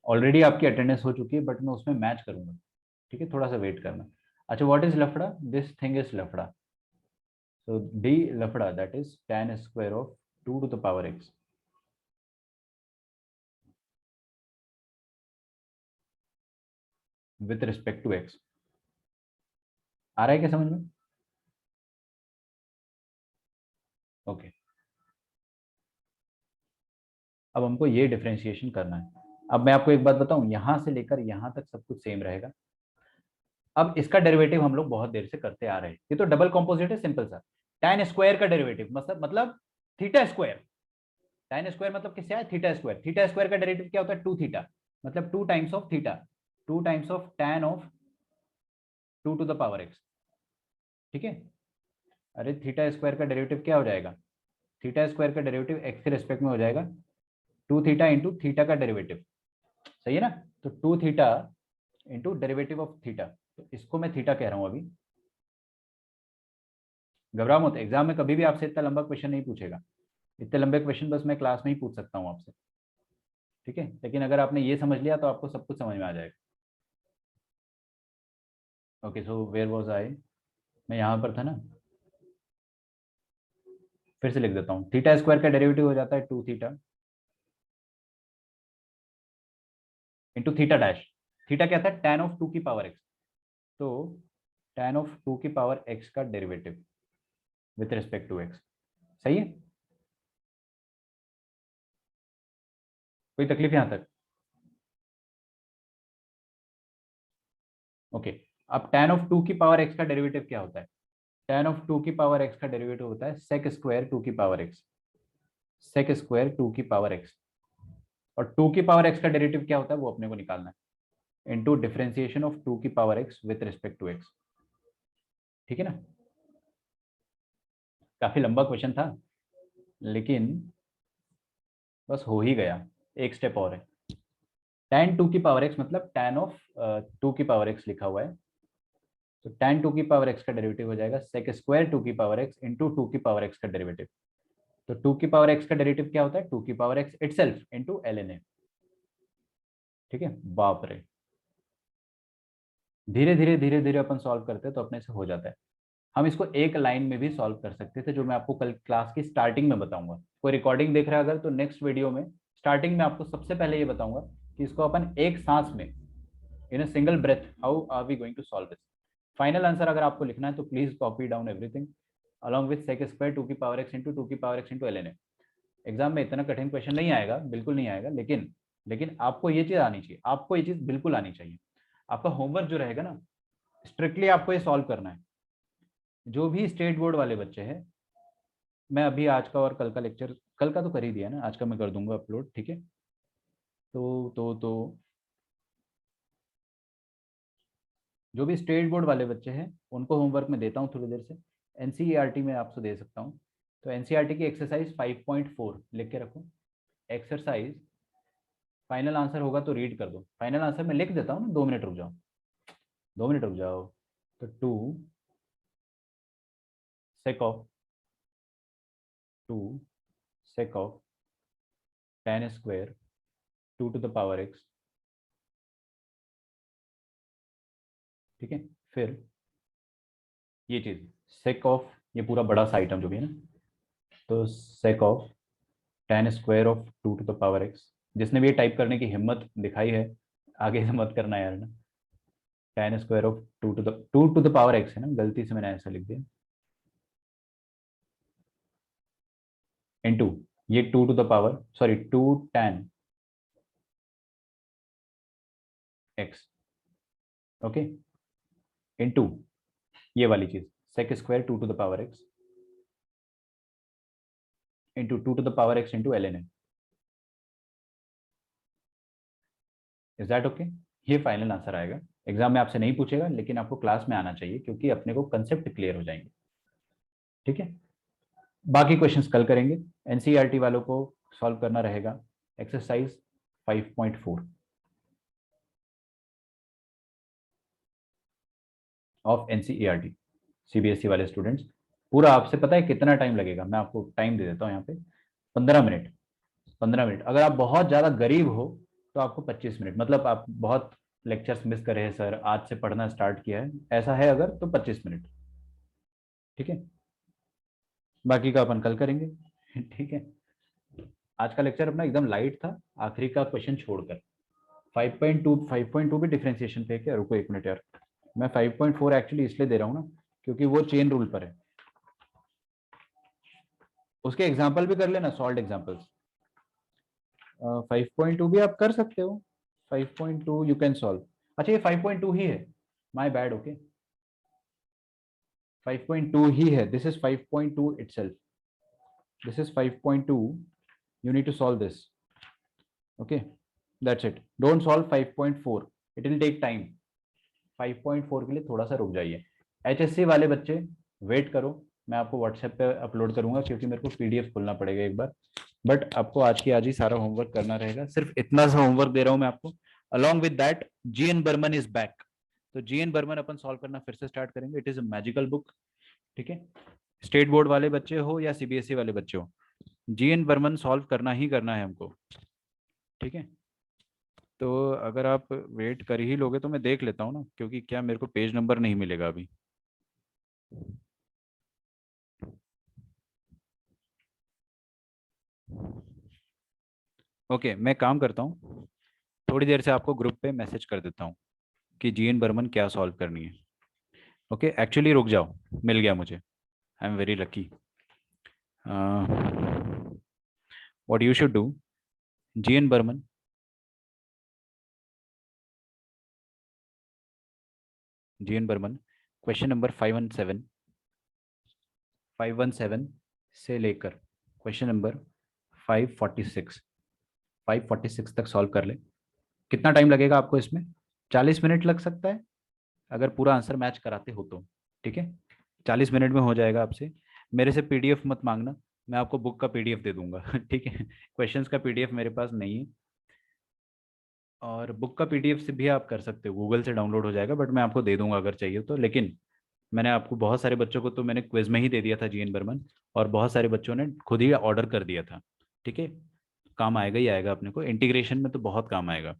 A: ऑलरेडी आपकी अटेंडेंस हो चुकी है, बट मैं उसमें मैच करूंगा, ठीक है? थोड़ा सा वेट करना। अच्छा, व्हाट इज लफड़ा? दिस थिंग इज लफड़ा। सो डी लफड़ा that is tan square of 2 to the power x with respect to x। आ रहा है क्या समझ में? ओके, अब हमको ये डिफरेंशिएशन करना है। अब मैं आपको एक बात बताऊं, यहां से लेकर यहां तक सब कुछ सेम रहेगा। अब इसका डेरिवेटिव हम लोग बहुत देर से करते आ रहे हैं, ये तो डबल कॉम्पोजिट है, सिंपल सा। tan स्क्वायर का डेरिवेटिव मतलब थीटा स्क्वायर। tan स्क्वायर मतलब किससे आया? Theta square. थीटा स्क्वायर का डेरिवेटिव क्या होता है? 2 थीटा, मतलब 2 times of theta, 2 times of tan of 2 to the power x, ठीक है? अरे थीटा स्क्वायर का डेरिवेटिव क्या हो जाएगा? थीटा स्क्वायर का डेरिवेटिव एक्स के रेस्पेक्ट में हो जाएगा 2 थीटा इंटू थीटा का डेरिवेटिव, सही है ना? तो 2 theta into derivative of theta, तो इसको मैं थीटा कह रहा हूं अभी। घबराओ मत, एग्जाम में कभी भी आपसे इतना लंबा क्वेश्चन नहीं पूछेगा, इतने लंबे क्वेश्चन बस मैं क्लास में ही पूछ सकता हूँ आपसे, ठीक है? लेकिन अगर आपने ये समझ लिया तो आपको सब कुछ समझ में आ जाएगा। Okay, so where was I? मैं यहाँ पर था ना, फिर से लिख देता हूँ। थीटा स्क्वायर का डेरिवेटिव हो जाता है 2 theta into theta dash. Theta क्या था? tan ऑफ 2 की पावर x। तो tan ऑफ 2 की पावर x का derivative with respect to x, सही है? कोई तकलीफ यहां तक? ओके, अब tan ऑफ 2 की पावर x का डेरिवेटिव क्या होता है? tan ऑफ 2 की पावर x का डेरिवेटिव होता है sec स्क्वायर 2 की पावर x, sec स्क्वायर 2 की पावर x। और 2 की पावर x का डेरिवेटिव क्या होता है वो अपने को निकालना है, इनटू डिफरेंशिएशन ऑफ 2 की power x with respect to x, ठीक है ना? काफी लंबा क्वेश्चन था, लेकिन बस हो ही गया। एक स्टेप और है, tan 2 की पावर x मतलब tan ऑफ 2 की पावर x लिखा हुआ है, तो tan 2 की पावर x का डेरिवेटिव हो जाएगा sec स्क्वायर 2 की पावर x इंटू 2 की पावर x का डेरिवेटिव। तो 2 की पावर x का डेरिवेटिव क्या होता है? 2 की power x itself into ln a, ठीक है? बाप रे, धीरे धीरे धीरे धीरे अपन सॉल्व करते हैं तो अपने से हो जाता है। हम इसको एक लाइन में भी सॉल्व कर सकते थे, जो मैं आपको कल क्लास की स्टार्टिंग में बताऊंगा। कोई रिकॉर्डिंग देख रहा है अगर, तो नेक्स्ट वीडियो में स्टार्टिंग में आपको सबसे पहले ये बताऊंगा कि इसको अपन एक सांस में, in a single breath, how are we going to solve this. Final answer अगर आपको लिखना है तो please copy down everything along with sec square 2 की पावर x इंटू 2 की power x into ln a। Exam में इतना कठिन क्वेश्चन नहीं आएगा, बिल्कुल नहीं आएगा, लेकिन आपको ये चीज आनी चाहिए, आपको ये चीज बिल्कुल आनी चाहिए। आपका होमवर्क जो रहेगा ना, स्ट्रिक्टली आपको ये सॉल्व करना है। जो भी स्टेट बोर्ड वाले बच्चे हैं, मैं अभी आज का और कल का लेक्चर, कल का तो कर ही दिया ना, आज का मैं कर दूंगा अपलोड, ठीक है। तो जो भी स्टेट बोर्ड वाले बच्चे हैं उनको होमवर्क में देता हूँ थोड़ी देर से, एनसीईआरटी में आपसे दे सकता हूँ। तो एनसीईआरटी की एक्सरसाइज 5.4 लिख के रखो। एक्सरसाइज, फाइनल आंसर होगा तो रीड कर दो। फाइनल आंसर मैं लिख देता हूँ ना, 2 मिनट रुक जाओ, 2 मिनट रुक जाओ। तो 2 sec of tan square 2 to the power x, ठीक है। फिर ये चीज sec of, ये पूरा बड़ा सा आइटम जो भी है ना, तो sec of tan square of 2 to the power x। जिसने भी ये टाइप करने की हिम्मत दिखाई है, आगे से मत करना यार ना। tan square of 2 to the power x है ना, गलती से मैंने ऐसा लिख दिया, इनटू ये 2 to the power, sorry 2 tan x, okay, into ये वाली चीज sec square 2 to the power x into 2 to the power x into ln a। Is that okay? ये फाइनल आंसर आएगा। एग्जाम में आपसे नहीं पूछेगा, लेकिन आपको क्लास में आना चाहिए, क्योंकि अपने को कंसेप्ट क्लियर हो जाएंगे, ठीक है। बाकी क्वेश्चंस कल करेंगे। एनसीईआरटी वालों को सॉल्व करना रहेगा एक्सरसाइज 5.4 ऑफ एनसीईआरटी। सीबीएसई वाले स्टूडेंट्स, पूरा आपसे पता है कितना टाइम लगेगा? मैं आपको टाइम दे देता हूँ यहाँ पे, 15 मिनट। 15 मिनट। अगर आप बहुत ज्यादा गरीब हो तो आपको 25 मिनट, मतलब आप बहुत लेक्चर्स मिस करे हैं सर, आज से पढ़ना स्टार्ट किया है, ऐसा है अगर, तो 25 मिनट, ठीक है। बाकी का अपन कल करेंगे, ठीक है। आज का लेक्चर अपना एकदम लाइट था, आखिरी का क्वेश्चन छोड़कर। 5.2 भी डिफरेंशिएशन पे है क्या? रुको एक मिनट यार, मैं 5.4 एक्चुअली इसलिए दे रहा हूँ ना, क्योंकि वो चेन रूल पर है। उसके एग्जाम्पल भी कर लेना, सॉल्व एग्जाम्पल्स। 5.2 भी आप कर सकते हो, 5.2 यू कैन सॉल्व। अच्छा, ये 5.2 ही है, माय बैड, ओके। 5.2 ही है, this is 5.2 itself, this is 5.2, you need to solve this, okay, that's it, don't solve 5.4, it will take time। 5.4 के लिए थोड़ा सा रुक जाइए। एचएससी वाले बच्चे वेट करो, मैं आपको व्हाट्सएप पे अपलोड करूंगा, क्योंकि मेरे को पीडीएफ खोलना पड़ेगा एक बार। बट आपको आज की आज ही सारा होमवर्क करना रहेगा, सिर्फ इतना सा होमवर्क दे रहा हूं मैं आपको। Along with that G N Berman is back, तो जीएन बर्मन अपन सॉल्व करना फिर से स्टार्ट करेंगे। It is a magical book, ठीक है। स्टेट बोर्ड वाले बच्चे हो या सीबीएसई वाले बच्चे हो, जीएन बर्मन सॉल्व करना ही करना है हमको, ठीक है। तो अगर आप वेट कर ही लोगे तो मैं देख लेता हूँ ना, क्योंकि क्या मेरे को पेज नंबर नहीं मिलेगा अभी। ओके, मैं काम करता हूँ, थोड़ी देर से आपको ग्रुप पे मैसेज कर देता हूँ कि जीएन बर्मन क्या सॉल्व करनी है। ओके, एक्चुअली रुक जाओ, मिल गया मुझे, I am very lucky. What you should do, G N Berman, G N Berman question number 517 से लेकर क्वेश्चन नंबर 546 तक सॉल्व कर ले। कितना टाइम लगेगा आपको इसमें? 40 मिनट लग सकता है, अगर पूरा आंसर मैच कराते हो तो, ठीक है। 40 मिनट में हो जाएगा आपसे। मेरे से पीडीएफ मत मांगना, मैं आपको बुक का पीडीएफ दे दूंगा, ठीक है। क्वेश्चंस का पीडीएफ मेरे पास नहीं है, और बुक का पीडीएफ से भी आप कर सकते हो, गूगल से डाउनलोड हो जाएगा, बट मैं आपको दे दूंगा अगर चाहिए तो। लेकिन मैंने आपको बहुत सारे बच्चों को तो मैंने क्विज में ही दे दिया था जीएन बर्मन, और बहुत सारे बच्चों ने खुद ही ऑर्डर कर दिया था, ठीक है। काम आएगा ही आएगा अपने को, इंटीग्रेशन में तो बहुत काम आएगा।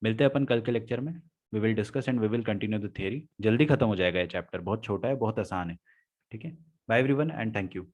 A: मिलते हैं अपन कल के लेक्चर में। We will discuss and we will continue the theory. जल्दी खत्म हो जाएगा ये चैप्टर, बहुत छोटा है, बहुत आसान है। ठीक है, bye everyone and thank you.